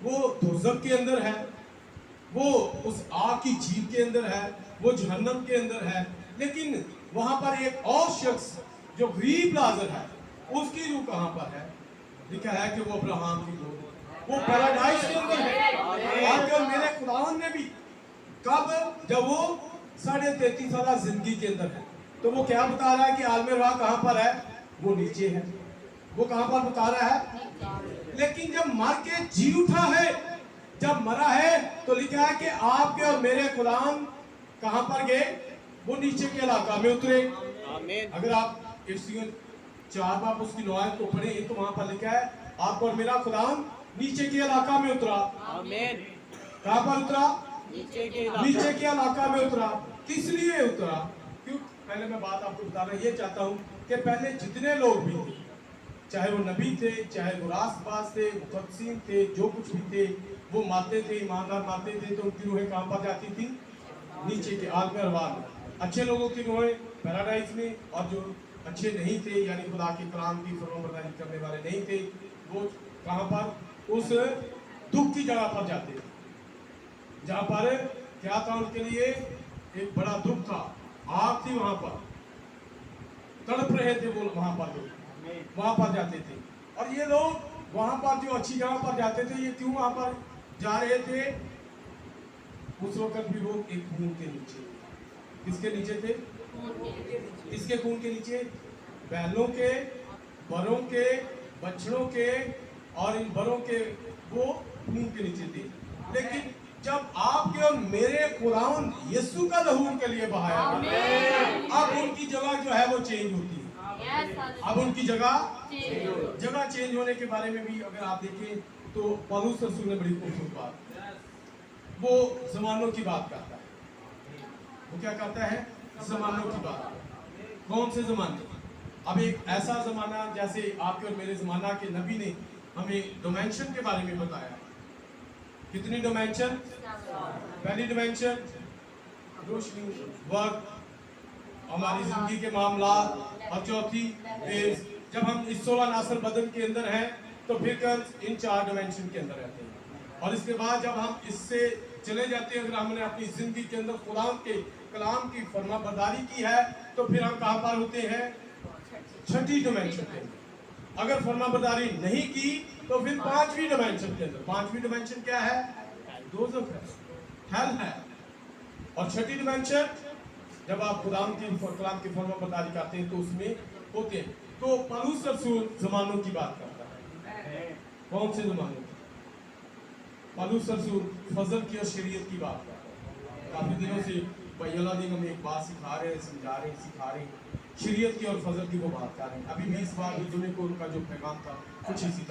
वो दोज़ख के अंदर है, वो उस आग की झील के अंदर है, वो जहन्नम के अंदर है। लेकिन वहां पर एक और शख्स जो गरीब लाजर है, उसकी रूह कहां पर है? लिखा है कि वो अब्राहम की रूह, वो पैराडाइस के अंदर है। और मेरे खुदावन ने भी कब? जब वो 33.5 साल जिंदगी के अंदर है। तो वो क्या बता रहा है कि आलम अरवाह कहां पर है? वो नीचे है। वो कहां पर बता रहा है? लेकिन जब मर के जी उठा है, जब मरा है, तो लिखा है कि आपके और मेरे खुदावन कहां पर गए? वो नीचे के इलाका में उतरे। आमीन। अगर आप इफ्सियों 4 बाब उसकी 9 आयत को पढ़े तो वहां पर लिखा है आपको और मेरा खुदावन नीचे के इलाका में उतरा। आमीन। कहां पर उतरा? नीचे के इलाका में उतरा। किस लिए उतरा? क्यों? पहले मैं बात आपको बताना ये चाहता हूँ कि पहले जितने लोग भी थे, चाहे वो नबी थे, चाहे वो रास्तबाज थे, मुफस्सिरीन थे, जो कुछ भी थे, वो मारते थे, ईमानदार मारते थे, तो उनकी रूहें कहाँ पर जाती थी? नीचे के आलम अरवाह में। अच्छे लोगों की रूहें पैराडाइज में, और जो अच्छे नहीं थे यानी खुदा के कलाम की फरमाबरदारी करने वाले नहीं थे, वो कहाँ पर? उस दुख की जगह पर जाते थे, जहाँ पर क्या था उनके लिए? एक बड़ा दुख था, आग थी वहां पर, तड़प रहे थे वो वहां पर लोग, वहां पर जाते थे। और ये लोग वहां पर जो अच्छी जगह पर जाते थे, ये क्यों वहां पर जा रहे थे? उस वक्त भी लोग एक खून के नीचे, किसके नीचे थे? किसके खून के नीचे? बैलों के, बरों के, बछड़ों के, और इन बरों के वो खून के नीचे थे। लेकिन जब आपके और मेरे खुदावंद यीशु का लहू उनके लिए बहाया गया, अब उनकी जगह जो है वो चेंज होती है। अब उनकी जगह चेंज होने के बारे में भी अगर आप देखें तो पौलुस रसूल ने बड़ी खूबसूरत बात, वो जमानों की बात करता है। वो क्या करता है? जमानों की बात। कौन से जमाने? अब एक ऐसा जमाना जैसे आपके और मेरे जमाना के नबी ने हमें डिमेंशन के बारे में बताया। कितनी डिमेंशन? पहली डिमेंशन रोशनी, वक्त, हमारी जिंदगी के मामला, और चौथी फेज। जब हम इस 16 नासर बदन के अंदर हैं तो फिर इन 4 डिमेंशन के अंदर रहते हैं। और इसके बाद जब हम इससे चले जाते हैं, अगर हमने अपनी जिंदगी के अंदर खुदा के कलाम की फरमाबरदारी की है, तो फिर हम कहाँ पर होते हैं? छठी डिमेंशन के अंदर। अगर फरमाबरदारी नहीं की तो फिर 5वीं डिमेंशन के अंदर। 5वीं डिमेंशन क्या है? दोज़ख है, हेल है। और छठी डिमेंशन जब आप खुदा की कलाम की फरमाबरदारी करते हैं तो उसमें होते हैं। तो पौलुस रसूल जमानों की बात करता है। कौन से जमानों की? पौलुस रसूल फजल की और शरीयत की बात करता है। काफी दिनों से भैया दिन हम एक बात सिखा रहे हैं, समझा रहे हैं, सिखा रहे हैं, शरीयत की और फजल की वो बात कर रहे हैं। अभी 20 बार जुमे को उनका जो पैगाम था कुछ इसी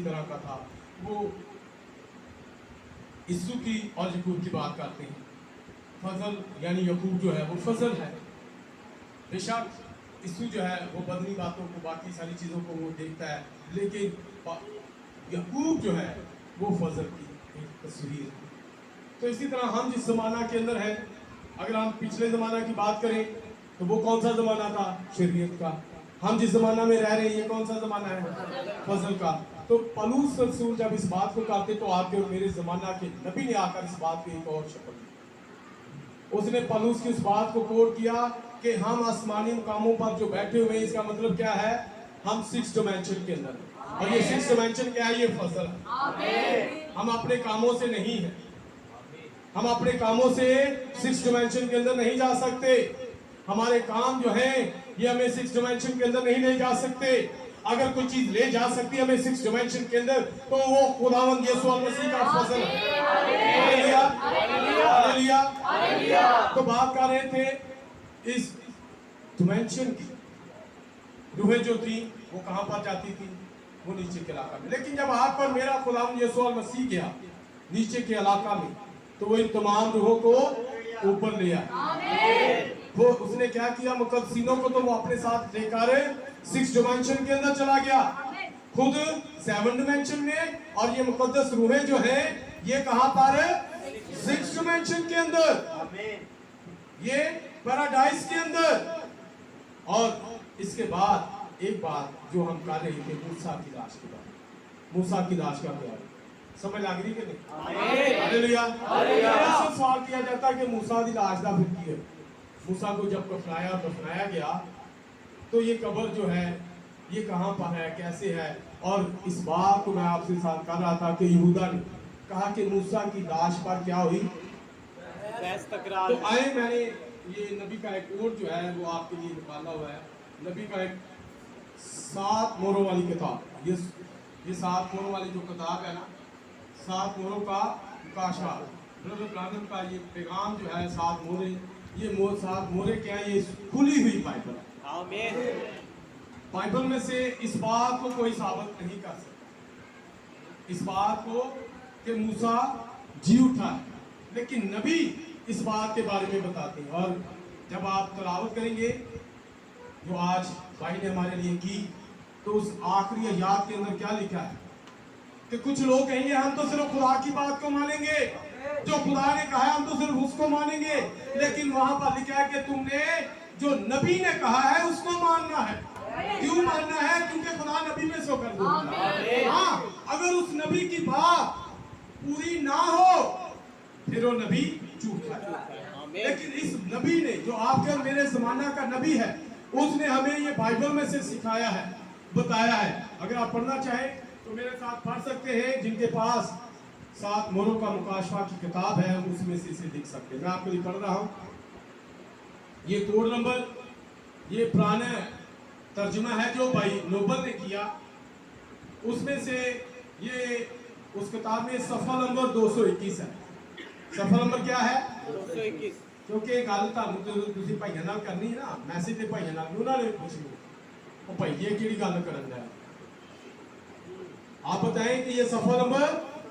तरह का था। वो यीशु की और यकूब की बात करते हैं। फजल यानी यकूब जो है वो फजल है। बेशक यीशु जो है वो बदनी बातों को, बाकी सारी चीज़ों को वो देखता है, लेकिन यकूब जो है वो फजल की एक तस्वीर है। तो इसी तरह हम जिस जमाना के अंदर है, अगर हम पिछले जमाना की बात करें तो वो कौन सा जमाना था? शरीयत का। हम जिस जमाना में रह रहे हैं ये कौन सा जमाना है? फजल का। तो पौलुस रसूल जब इस बात को कहते तो आपके और मेरे जमाना के नबी ने आकर इस बात की एक और शक्ल दी। उसने पौलुस की उस बात को कोट किया कि हम आसमानी मुकामों पर जो बैठे हुए हैं, इसका मतलब क्या है? हम 6 डिमेंशन के अंदर हैं। और ये 6 डिमेंशन क्या है? ये फजल है। हम अपने कामों से नहीं है, हम अपने कामों से 6 डिमेंशन के अंदर नहीं जा सकते। हमारे काम जो हैं ये हमें 6 डिमेंशन के अंदर नहीं ले जा सकते। अगर कोई चीज ले जा सकती है हमें 6 डिमेंशन के अंदर तो वो खुदावंद यीशु मसीह का फजल है। Hallelujah, hallelujah, hallelujah. तो बात कर रहे थे इस डिमेंशन की। रूहें जो थी वो कहां पर जाती थी? वो नीचे के इलाका में। लेकिन जब आप पर मेरा खुदावंद यीशु मसीह गया नीचे के इलाका में, तो वो इन तमाम रूहों को ऊपर ले आया। वो उसने क्या किया? मुकद्दसीनों को तो वो अपने साथ लेकर 6 डिमेंशन के अंदर चला गया, खुद 7 डिमेंशन में, और ये मुकद्दस रूहें जो हैं ये कहां पर? 6 डिमेंशन के अंदर, ये पैराडाइज के अंदर। और इसके बाद एक बात जो हम कर रहे थे, मूसा की लाश के बाद। मूसा की लाश का क्या है? समझ लग रही है नहीं? Hallelujah, hallelujah. ऐसा सवाल किया जाता है कि मूसा की लाश दा फिर की है? मूसा को जब दफनाया गया तो ये कब्र जो है ये कहाँ पर है, कैसे है? और इस बात को मैं आपसे साथ कर रहा था कि यहूदा ने कहा कि मूसा की लाश पर क्या हुई? तो आए मैंने ये नबी का एक कोट जो है वो आपके लिए निकाला हुआ है। नबी का एक 7 मोहरों वाली किताब, ये 7 मोहरों वाली जो किताब है ना, 7 मोहरों का मुकाशा, ब्रदर ब्रानम का ये पैगाम जो है 7 मोहरे, ये 7 मोहरे क्या है? ये खुली हुई बाइबल है। आमीन। बाइबल में से इस बात को कोई साबित नहीं कर सकता, इस बात को कि मूसा जी उठा है, लेकिन नबी इस बात के बारे में बताते हैं। और जब आप तलावत करेंगे जो आज भाई ने हमारे लिए की, तो उस आखिरी आयत के अंदर क्या लिखा है कि कुछ लोग कहेंगे हम तो सिर्फ खुदा की बात को मानेंगे, जो खुदा ने कहा है हम तो सिर्फ उसको मानेंगे, लेकिन वहां पर लिखा है कि तुमने जो नबी ने कहा है उसको मानना है। क्यों मानना है? क्योंकि खुदा नबी में सो कर देता है। हाँ, अगर उस नबी की बात पूरी ना हो फिर वो नबी झूठा है। लेकिन इस नबी ने, जो आपके और मेरे जमाना का नबी है, उसने हमें ये बाइबल में से सिखाया है, बताया है। अगर आप पढ़ना चाहें तो मेरे साथ पढ़ सकते हैं। जिनके पास 7 मोहरों का मुकाशफा की किताब है उसमें से इसे लिख सकते हैं। मैं आपके लिए पढ़ रहा हूँ। ये कोड नंबर, ये पुराना तर्जुमा है जो भाई नोबल ने किया, उसमें से ये उस किताब में सफ़ा नंबर 221 है। सफ़ा नंबर क्या है? 221। क्योंकि गल तुम भाइयों नाल करनी है ना, मैसेज तो भाइयों नाल उन्होंने पूछ लो वो भाई ये किहड़ी गल करन दा। आप बताएं कि ये सफ़ा नंबर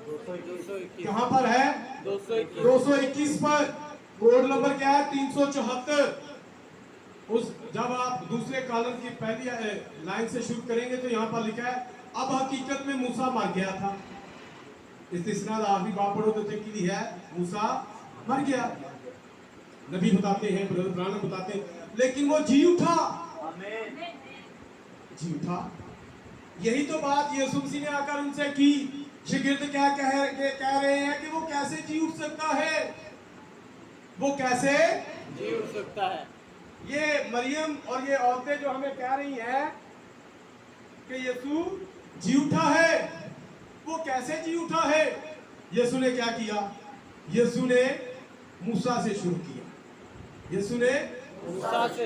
221 कहाँ पर है? 221 पर। कोड नंबर क्या है? 374। उस जब आप दूसरे कॉलम की पहली लाइन से शुरू करेंगे तो यहाँ पर लिखा है अब हकीकत में मूसा मर गया था। इस्तिस्ना आखिरी बात पढ़ो तो की है मूसा मर गया। नबी बताते हैं, ब्रदर ब्रानम बताते हैं, लेकिन वो जी उठा। जी उठा। यही तो बात यीशु मसीह ने आकर उनसे की। शिगिर्द क्या कह रहे हैं कि वो कैसे जी उठ सकता है? वो कैसे जी उठ सकता है? ये मरियम और ये औरतें जो हमें कह रही हैं कि यीशु जी उठा है, वो कैसे जी उठा है? यीशु ने क्या किया? यीशु ने मूसा से शुरू किया। यीशु ने मूसा से,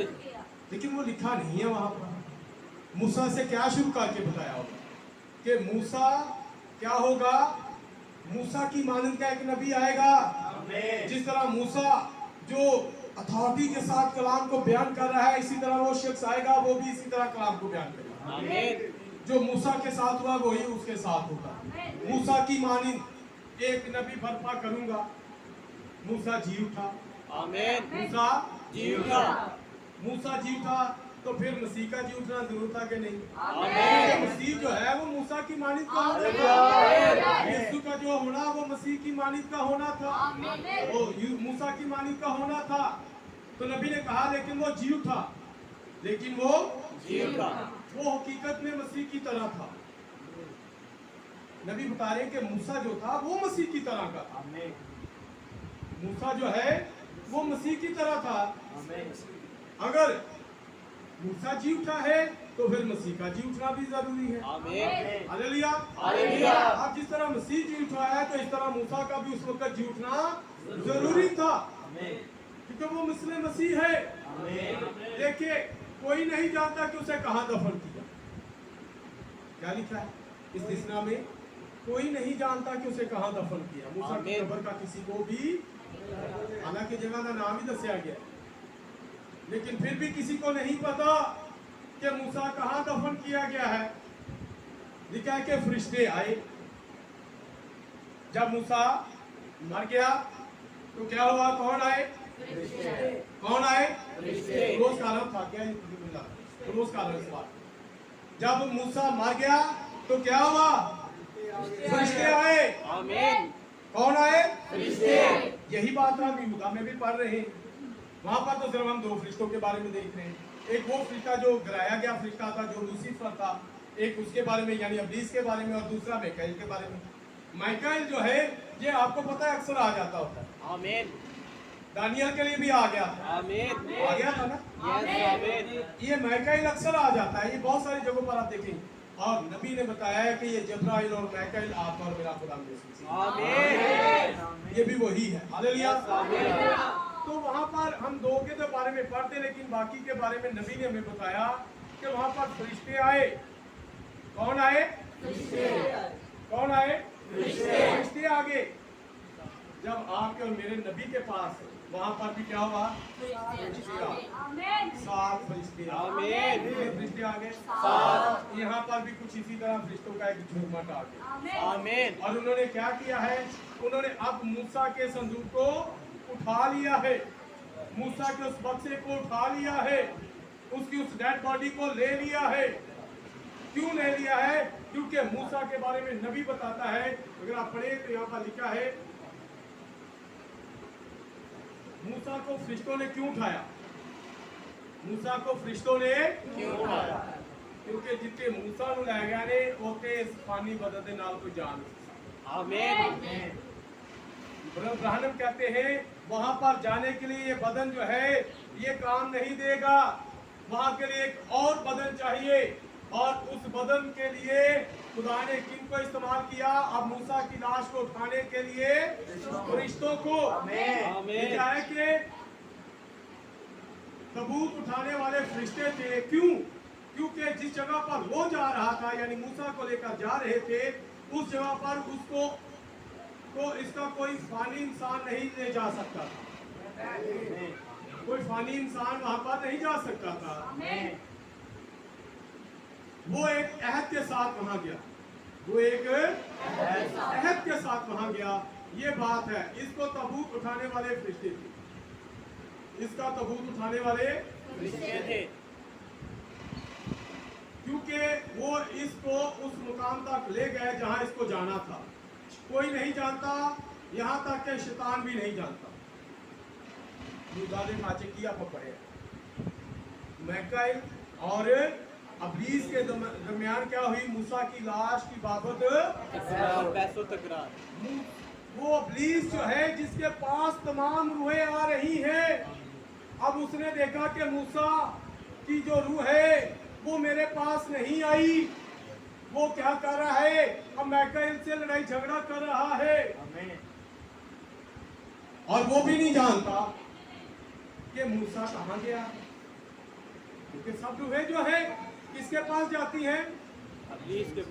लेकिन वो लिखा नहीं है वहां पर। मूसा से क्या शुरू करके बताया होगा कि मूसा क्या होगा? मूसा की मानंद का एक नबी आएगा। जिस तरह मूसा जो अथॉरिटी के साथ कलाम को बयान कर रहा है, इसी तरह वो शख्स आएगा, वो भी इसी तरह कलाम को बयान करेगा। आमीन। जो मूसा के साथ हुआ वही उसके साथ होगा। मूसा की मानंद एक नबी बर्पा करूंगा। मूसा जी उठा। आमीन। मूसा जी उठा। मूसा जी उठा तो फिर मसीह का जी उठना जरूर था कि नहीं? आमीन। मसीह जो है वो मूसा की मानंद का होना आमीन। था। यीशु का जो होना वो मसीह की मानंद का होना था। वो मूसा की मानंद का होना था। तो नबी ने कहा लेकिन वो जी उठा। लेकिन वो जी उठा। वो हकीकत में मसीह की तरह था। नबी बता रहे हैं कि मूसा जो था वो मसीह की तरह का था। मूसा जो है वो मसीह की तरह था। अगर मूसा जी उठा है तो फिर मसीह का जी उठना भी जरूरी है। आमीन। हालेलुया। हालेलुया। अब जिस तरह मसीह जी उठा है तो इस तरह मूसा का भी उस वक्त जी उठना जरूरी था, क्योंकि वो मिस्ल मसीह है। देखिए, कोई नहीं जानता कि उसे कहां दफन किया। क्या लिखा है इस्तिस्ना में? कोई नहीं जानता कि उसे कहां दफन किया। मूसा की कब्र का किसी को भी, हालांकि जगह का नाम ही दसिया गया, लेकिन फिर भी किसी को नहीं पता कि मूसा कहां दफन किया गया है। लिखा है कि फरिश्ते आए। जब मूसा मर गया तो क्या हुआ? कौन आए? कौन आए? रोज कालम था क्या? रोज कालम सवाल। जब मूसा मर गया तो क्या हुआ? फरिश्ते आए। आमीन। कौन आए? फरिश्ते। यही बात हम यहूदा में भी पढ़ रहे हैं। वहां पर तो सिर्फ हम 2 फरिश्तों के बारे में देख रहे हैं। एक वो फरिश्ता जो गिराया गया फरिश्ता था, जो लूसीफर था, एक उसके बारे में यानी अब्लीस के बारे में, और दूसरा माइकाइल के बारे में। माइकाइल जो है ये आपको पता है अक्सर आ जाता होता है। आमीन। दानियल के लिए भी आ गया था। आमीन। आ गया था ना? यस आमीन। ये माइकाइल अक्सर आ जाता है। ये बहुत सारी जगहों पर आप देखेंगे। और नबी ने बताया है कि ये जब्राइल और माइकाइल आपका और मेरा खुदा आमीन। ये भी वही है। हालेलुया। आमीन। तो वहां पर हम 2 के तो बारे में पढ़ते, लेकिन बाकी के बारे में नबी ने हमें बताया कि वहां पर फरिश्ते आए। कौन आए? कौन आए? फरिश्ते आगे। जब आपके और मेरे नबी के पास वहां पर भी क्या हुआ? 7 फरिश्ते। आमीन। फरिश्ते आ गए। 7। यहाँ पर भी कुछ इसी तरह फरिश्तों का एक झुरमट आ गया। आमीन। और उन्होंने क्या किया है? उन्होंने अब मूसा के संदूक को उठा लिया है। मूसा के उस बक्से को उठा लिया है, उसकी उस डेड बॉडी को ले लिया है। क्यों ले लिया है? क्योंकि मूसा के बारे में नबी बताता है, अगर आप पढ़े तो यहाँ पर लिखा है मूसा को फरिश्तों ने क्यों उठाया? मूसा को फरिश्तों ने क्यों उठाया? क्योंकि जितने मूसा ਨੂੰ ਲੈ ਗਿਆ ਨੇ ਉਹਤੇ ਇਸ ਫਾਨੀ ਬਦਨ ਦੇ ਨਾਲ ਕੋਈ ਜਾਨ नहीं। आमीन। ब्रह्मन कहते हैं वहां पर जाने के लिए ये बदन जो है ये काम नहीं देगा, वहां के लिए एक और बदन चाहिए, और उस बदन के लिए खुदा ने किनको इस्तेमाल किया? अब मूसा की लाश को उठाने के लिए फरिश्तों को। ये क्या है कि सबूत उठाने वाले फरिश्ते थे। क्यों? क्योंकि जिस जगह पर वो जा रहा था, यानी मूसा को लेकर जा रहे थे, उस जगह पर उसको तो इसका कोई फानी इंसान नहीं ले जा सकता था। कोई फानी इंसान वहां पर नहीं जा सकता था। वो एक अहद के साथ वहां गया, वो एक अहद के साथ वहां गया। ये बात है। इसको तबूत उठाने वाले फरिश्ते थे, इसका तबूत उठाने वाले फरिश्ते थे। क्योंकि वो इसको उस मुकाम तक ले गए जहां इसको जाना था। कोई नहीं जानता, यहां तक कि शैतान भी नहीं जानता। दादे खाचे किया पकड़े मैकाइल और अबलीस के दरमियान क्या हुई? मूसा की लाश की बाबत पैसों तकरार। वो अबलीस जो है जिसके पास तमाम रूहें आ रही हैं, अब उसने देखा कि मूसा की जो रूह है वो मेरे पास नहीं आई। वो क्या कर रहा है? अब मैकाइल से लड़ाई झगड़ा कर रहा है, और वो भी नहीं जानता कि मूसा कहाँ गया। क्योंकि सब रूहें जो है किसके पास जाती हैं? अबलीस के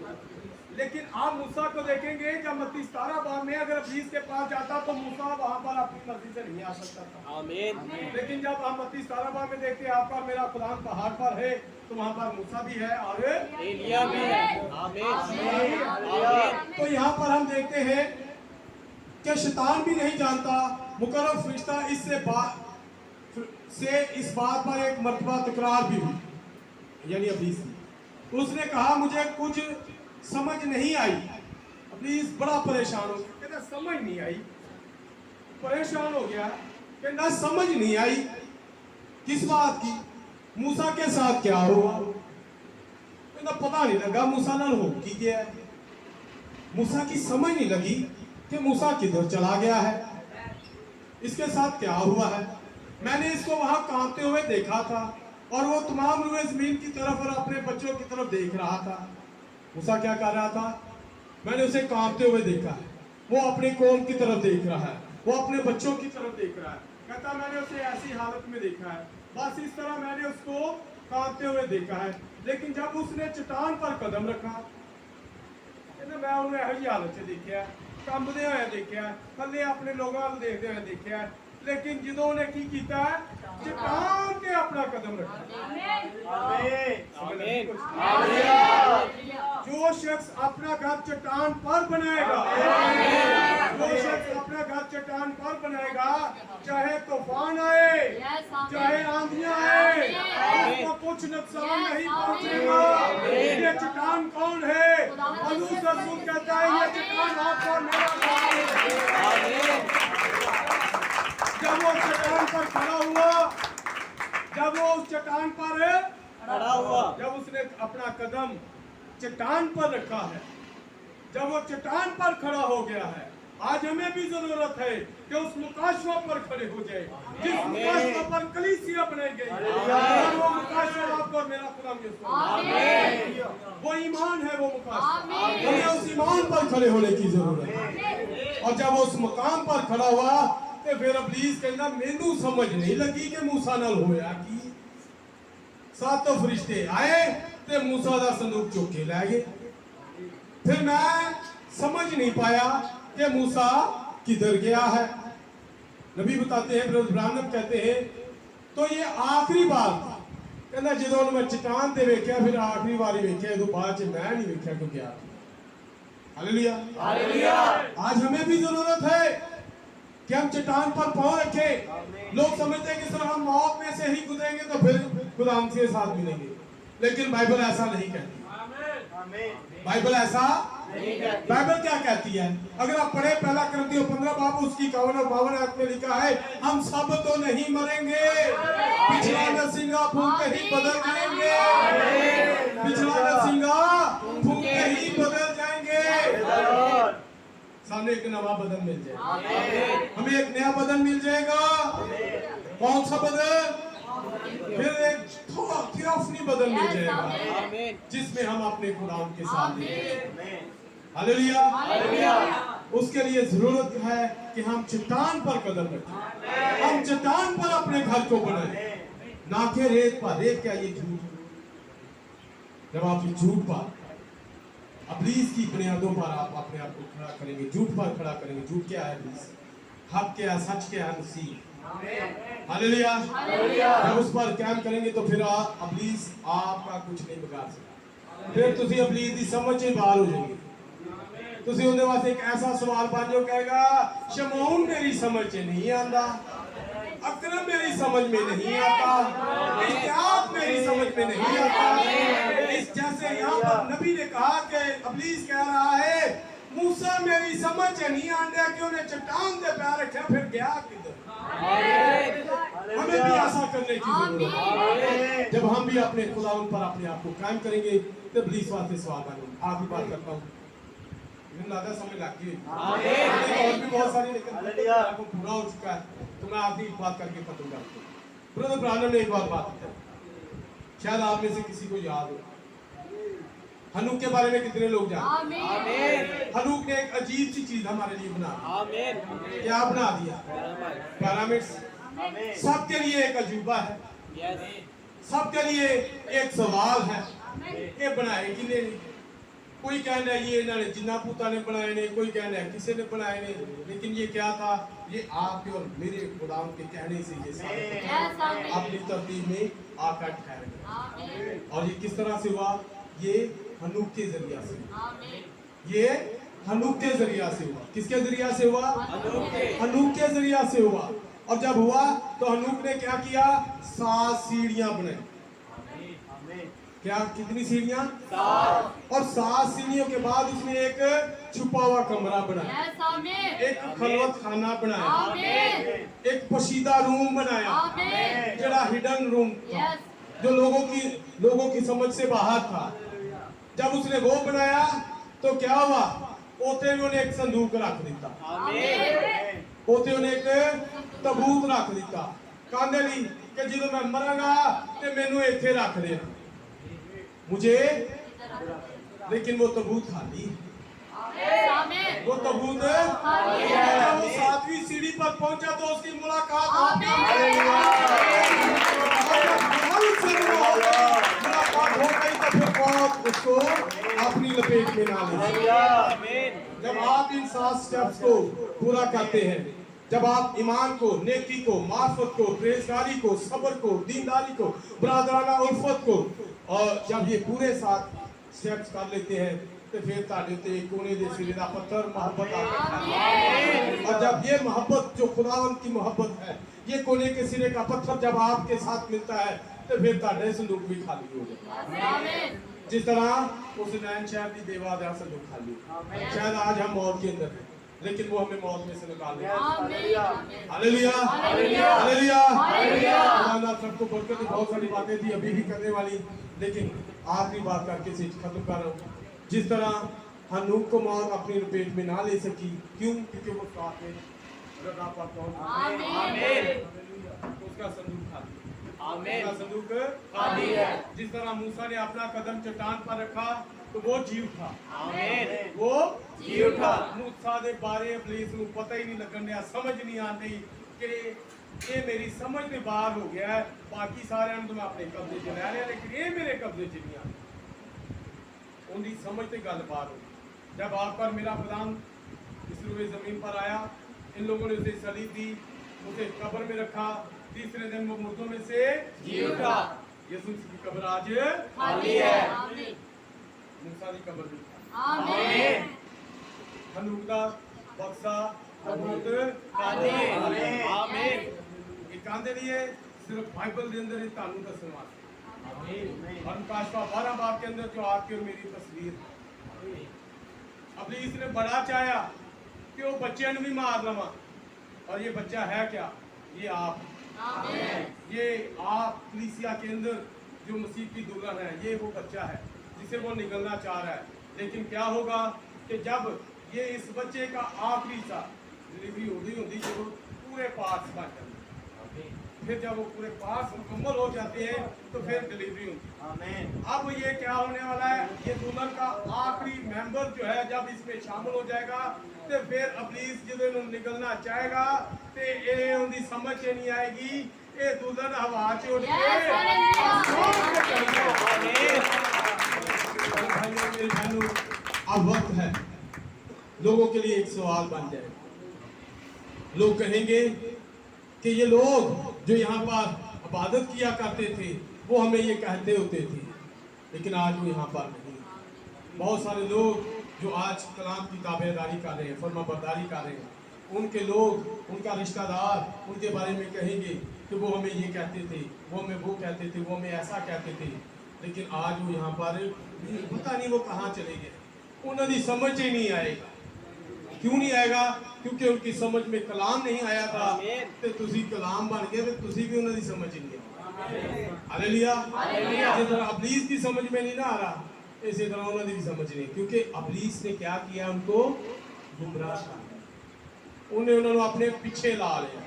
लेकिन आप मूसा को देखेंगे जब मत्ती 17 बार में अगर अबलीस के पास जाता तो मूसा वहां पर अपनी मर्जी से नहीं आ सकता था। आमीन। लेकिन जब हम मत्ती 17 बार में देखते हैं आपका मेरा खुदान पहाड़ पर है, तो वहां पर मूसा भी है और एलिया भी है। आमीन। तो यहाँ पर हम देखते हैं कि शैतान भी नहीं जानता। मुकर्रब फरिश्ता से इस बात पर एक मर्तबा तकरार भी हुई, यानी अबलीस की। उसने कहा मुझे कुछ समझ नहीं आई। अबलीस बड़ा परेशान हो गया, कहता समझ नहीं आई। परेशान हो गया कि ना समझ नहीं आई किस बात की, मूसा के साथ क्या हुआ। कहता पता नहीं लगा मूसा नाल हो की गया है। मूसा की समझ नहीं लगी कि मूसा किधर चला गया है, इसके साथ क्या हुआ है। मैंने इसको वहां कांपते हुए देखा था, और वो तमाम रूहें जमीन की तरफ और अपने बच्चों की तरफ देख रहा था। मूसा क्या कर रहा था? मैंने उसे कांपते हुए देखा है। वो अपनी कौम की तरफ देख रहा है, वो अपने बच्चों की तरफ देख रहा है। कहता मैंने उसे ऐसी हालत में देखा है, बस इस तरह मैंने उसको कांपते हुए देखा है। लेकिन जब उसने चट्टान पर कदम रखा, मैं उन्हें ऐसी हालत से देखा, कंबदे हुए देखा, थले अपने लोगों को देखते हुए देखा। लेकिन जिन्होंने की किया है, चट्टान के अपना कदम रखा। आमीन। जो शख्स अपना घर चट्टान पर बनाएगा, जो शख्स अपना घर चट्टान पर बनाएगा, चाहे तूफान आए, चाहे आंधियां आए, उसको कुछ नुकसान नहीं पहुंचेगा। ये चट्टान कौन है? पौलुस रसूल कहता है ये चट्टान आपको और मेरा भाई है। जब वो चट्टान पर खड़ा हुआ, जब वो उस चट्टान पर खड़ा हुआ, जब उसने अपना कदम चट्टान पर रखा है, जब वो चट्टान पर खड़ा हो गया है, आज हमें भी जरूरत है कि उस मुकाशवा पर खड़े हो जाए, जिस मुकाशवा पर कलीसिया बनाई गई है। वो मुकाशवा आपको और मेरा खुदा वो ईमान है, वो मुकाशवा। हमें उस ईमान पर खड़े होने की जरूरत है। और जब उस मुकाम पर खड़ा हुआ तो फिर अबलीस कहना मैनू समझ नहीं लगी कि मूसा नाल होया की। सातों फरिश्ते आए ते मूसा दा संदूक चुक के ले गए। फिर मैं समझ नहीं पाया कि मूसा किधर गया है। नबी बताते हैं, ब्रदर ब्रानम कहते हैं, तो ये आखिरी बार था। कहना जो मैं चट्टान ते वेख्या, फिर आखिरी बारी वेख्या, तो बाद मैं नहीं वेख्या क्यों गया। हालेलुया। हालेलुया। आज हमें भी जरूरत है कि हम चट्टान पर पांव रखें। लोग समझते हैं कि सर हम मौत में से ही गुजरेंगे तो फिर खुदा हमसे साथ मिलेंगे, लेकिन बाइबल ऐसा नहीं कहती। बाइबल ऐसा बाइबल क्या कहती है? अगर आप पढ़े पहला करंथियों 15 बाब उसकी 51 और 52 आयत में लिखा है, हम सब तो नहीं मरेंगे, पिछला नरसिंगा फूंक के ही बदल जाएंगे, पिछला नरसिंगा फूंक के ही बदल जाएंगे, सामने एक नवा बदन मिल जाएगा, हमें एक नया बदन मिल जाएगा। कौन सा बदन? फिर एक थोड़ा थियोफनी बदन मिल जाएगा जिसमें हम अपने खुदा के साथ हैं। Hallelujah, hallelujah. उसके लिए जरूरत है कि हम चट्टान पर कदम रखें, हम चट्टान पर अपने घर को बनाएं, ना कि रेत पर। रेत क्या? ये झूठ। जब आप झूठ पर, इब्लीस की बुनियादों पर आप अपने आप को खड़ा करेंगे, झूठ पर खड़ा करेंगे। झूठ क्या है? इब्लीस। हक क्या है? सच क्या है? मसीह। Hallelujah, hallelujah. जब उस पर कायम करेंगे तो फिर इब्लीस आपका कुछ नहीं बिगाड़ सकता। फिर तुसी इब्लीस की समझ से बाहर हो जाएंगे। तुसी उनके वास्ते एक ऐसा सवाल पाओ जो कहेगा, शमौन मेरी समझ से नहीं आता, अकरम मेरी समझ में नहीं आता, इस्तियाक मेरी समझ में नहीं आता। इस जैसे यहाँ पर नबी ने कहा कि इब्लीस कह रहा है, मूसा मेरी समझ से नहीं आंदा कि उन्हें चट्टान पे पैर रखा, फिर गया किधर? हमें भी ऐसा करने की जरूरत है। जब हम भी अपने खुदा पर अपने आप को कायम करेंगे तो इब्लीस वास्ते सवाल बनेंगे। आखिरी बात करता हूँ, ज्यादा समय लग गई, और भी बहुत सारी, लेकिन आपको पूरा हो चुका है तो मैं आखिरी बात करके खत्म करता हूँ। ब्रदर ब्रानम ने एक बार बात की, शायद आप में से किसी को याद हो। हनूक के बारे में कितने लोग जानते हैं? हनूक ने एक अजीब सी चीज हमारे लिए बना दी। क्या बना दिया? पिरामिड्स। सबके लिए एक अजूबा है, सबके लिए एक सवाल है, ये बनाए किने? कोई कहना है ये इन्होंने जिन्ना पूता ने बनाए ने, कोई कहना है किसी ने बनाए ने, लेकिन ये क्या था? ये आपके और मेरे खुदा के कहने से ये सारे अपनी तरतीब में आकर ठहर गए। और ये किस तरह से हुआ? ये हनूक के जरिया से, ये हनूक के जरिया से हुआ। किसके जरिया से हुआ? हनूक के जरिया से हुआ। और जब हुआ तो हनूक ने क्या किया? 7 सीढ़ियां बनाई। क्या? कितनी सीढ़ियां? 7। और 7 सीढ़ियों के बाद उसने एक छुपा हुआ कमरा बनाया, एक खलवत खाना बनाया, एक पोशीदा रूम बनाया, जरा हिडन रूम था, जो लोगों की समझ से बाहर था। जब उसने वो बनाया तो क्या हुआ? ओते उन्हें एक संदूक रख दिता, ओते उन्हें एक तबूत रख दिता, कहने ली कि जो मैं मरांगा ते मैनू इत्थे रख दे मुझे, लेकिन वो तबूत खाली, वो तबूत खाली है। जब वो 7वीं सीढ़ी पर पहुंचा तो उसकी मुलाकात हो गई, तो फिर बहुत उसको अपनी लपेट में ना ले। जब आप इन 7 स्टेप्स को पूरा करते हैं, जब आप ईमान को, नेकी को, मार्फत को, परहेजगारी को, सब्र को, दीनदारी को, बरादराना उल्फत को, और जब ये पूरे 7 स्टेप्स कर लेते हैं तो फिर ताड़े ते कोने दे सिरे दा पत्थर मोहब्बत आता है। और जब ये मोहब्बत जो खुदावंद की मोहब्बत है, ये कोने के सिरे का पत्थर जब आपके साथ मिलता है तो फिर ताड़े संदूक भी खाली हो जाता है। जिस तरह उस नैन शहर की देवादार संदूक खाली। शायद आज हम मौत के अंदर हैं, लेकिन वो हमें मौत में से निकाल देगा। Hallelujah, hallelujah, hallelujah. खुदा सबको बरकत। बहुत सारी बातें थी अभी भी करने वाली, लेकिन आखिरी बात करके से खत्म कर रहा हूँ। जिस तरह हनूक को मौत अपनी लपेट में ना ले सकी, क्यों? क्योंकि वो साथ में रखा पाता हूँ, उसका संदूक खाली, उसका संदूक खाली है। जिस तरह मूसा ने अपना कदम चट्टान पर रखा तो वो जी उठा, वो जी उठा। मूसा दे बारे इब्लीस को पता ही नहीं लगन दिया, समझ नहीं आती कि ये मेरी समझ में बाहर हो गया है, बाकी सारे तो मैं अपने कब्जे च लै रहा, लेकिन ये मेरे कब्जे च नहीं आ, उनकी समझ से गल बाहर हो। जब आप पर मेरा खुदाम इस रुए जमीन पर आया, इन लोगों ने उसे सलीब दी, उसे कब्र में रखा, तीसरे दिन वो मुर्दों में से जी उठा। यीशु की कब्र आज खाली है, मूसा की कब्र भी। आमीन। हनूक दा बक्सा कबूत आमीन आमीन ਇਹ ਕਹਿੰਦੇ ਨਹੀਂ ਹੈ सिर्फ बाइबल के अंदर ही तानू दसने वास्ते और काशवा 12 बाब के अंदर जो आपकी और मेरी तस्वीर अबलीस ने बड़ा चाहा कि वो बच्चे ने भी मार लवा और ये बच्चा है क्या ये आप ये आप कलीसिया के अंदर जो मसीह की दुल्हन है ये वो बच्चा है जिसे वो निगलना चाह रहा है लेकिन क्या होगा कि जब ये इस बच्चे का आखिरी सा डिलीवरी होती जब वो पूरे पार्ट्स बन जाते फिर जब वो पूरे पार्ट्स मुकम्मल हो जाते हैं तो फिर डिलीवरी होती है आमीन अब ये क्या होने वाला है ये दुल्हन का आखिरी मेंबर जो है जब इसमें शामिल हो जाएगा तो फिर अबलीस जो निकलना चाहेगा तो ये उनकी समझ ही नहीं आएगी ये दुल्हन हवा से उड़ के आसमान पे चढ़ जाएगी। भाइयों मेरे बहनों अब वक्त है लोगों के लिए एक सवाल बन जाए लोग कहेंगे कि ये लोग जो यहाँ पर इबादत किया करते थे वो हमें ये कहते होते थे लेकिन आज वो यहाँ पर नहीं बहुत सारे लोग जो आज कलाम की ताबेदारी कर रहे हैं फर्माबरदारी कर रहे हैं उनके लोग उनका रिश्तेदार उनके बारे में कहेंगे कि वो हमें ये कहते थे वो हमें वो कहते थे वो हमें ऐसा कहते थे लेकिन आज वो यहाँ पर पता नहीं वो कहाँ चले गए उन्होंने समझ ही नहीं आएगा क्यों नहीं आएगा क्योंकि उनकी समझ में कलाम नहीं आया था तो तुसी कलाम बन गए तो तुसी भी उन्होंने समझ ही नहीं आया हालेलुया जिस तरह अबलीस की समझ में नहीं ना आ रहा इसी तरह उन्होंने भी समझ नहीं क्योंकि अबलीस ने क्या किया उनको गुमराह कर उन्होंने अपने पीछे ला लिया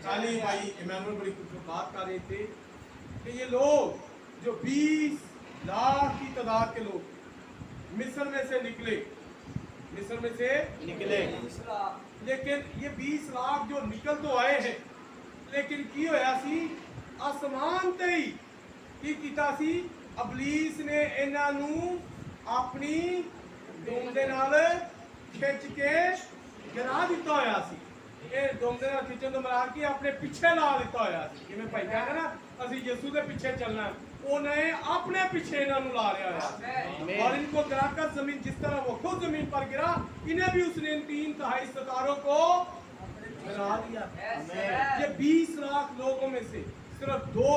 काली भाई इमानुएल बड़ी कुछ बात कर रहे थे कि ये लोग जो 20 लाख की तादाद के लोग मिस्र में से निकले मिस्र में से निकले लेकिन ये 20 लाख जो निकल तो आए हैं लेकिन की होया सी आसमान ते ही की कीता सी अबलीस ने इन्हां नू अपनी दुम दे नाल खिंच के गिरा दिता होया सी ਇਹ ਦੁਮ ਦੇ ਨਾਲ ਖਿੱਚਣ ਤੋਂ ਮਰਾਰ ਕੀ ਆਪਣੇ ਪਿੱਛੇ ਲਾ ਦਿੱਤਾ ਹੋਇਆ ਸੀ ਜਿਵੇਂ ਭਾਈ ਕਹਿੰਦਾ ਨਾ ਅਸੀਂ ਯਿਸੂ ਦੇ ਪਿੱਛੇ ਚੱਲਣਾ ਉਹਨੇ अपने पीछे इन्हां नू ला लिया है और इनको गिराकर जमीन जिस तरह वो खुद जमीन पर गिरा इन्हें भी उसने इन 3/4 सितारों को गिरा दिया ये 20 लाख लोगों में से सिर्फ 2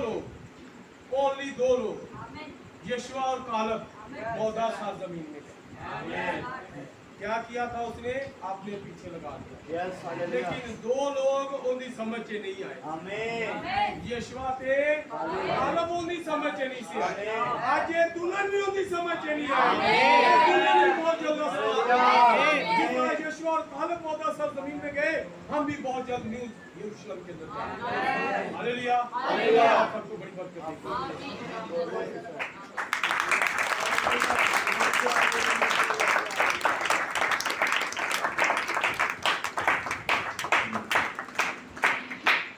लोग ओनली 2 लोग यशवा और कालब मौदा सा जमीन में गए क्या किया था उसने अपने पीछे लगा दिया यस हालेलुया लेकिन 2 लोग उनकी समझ से नहीं आए आमीन यशवा थे कालब उनकी समझ से नहीं से आए आज ये दुल्हन भी उनकी समझ से नहीं आई दुल्हन भी बहुत जल्द जिस तरह यशवा और कालब मौदा सर जमीन में गए हम भी बहुत जल्द न्यूज़ यरूशलेम के अंदर जाएंगे हालेलुया हालेलुया सबको बड़ी बरकत दें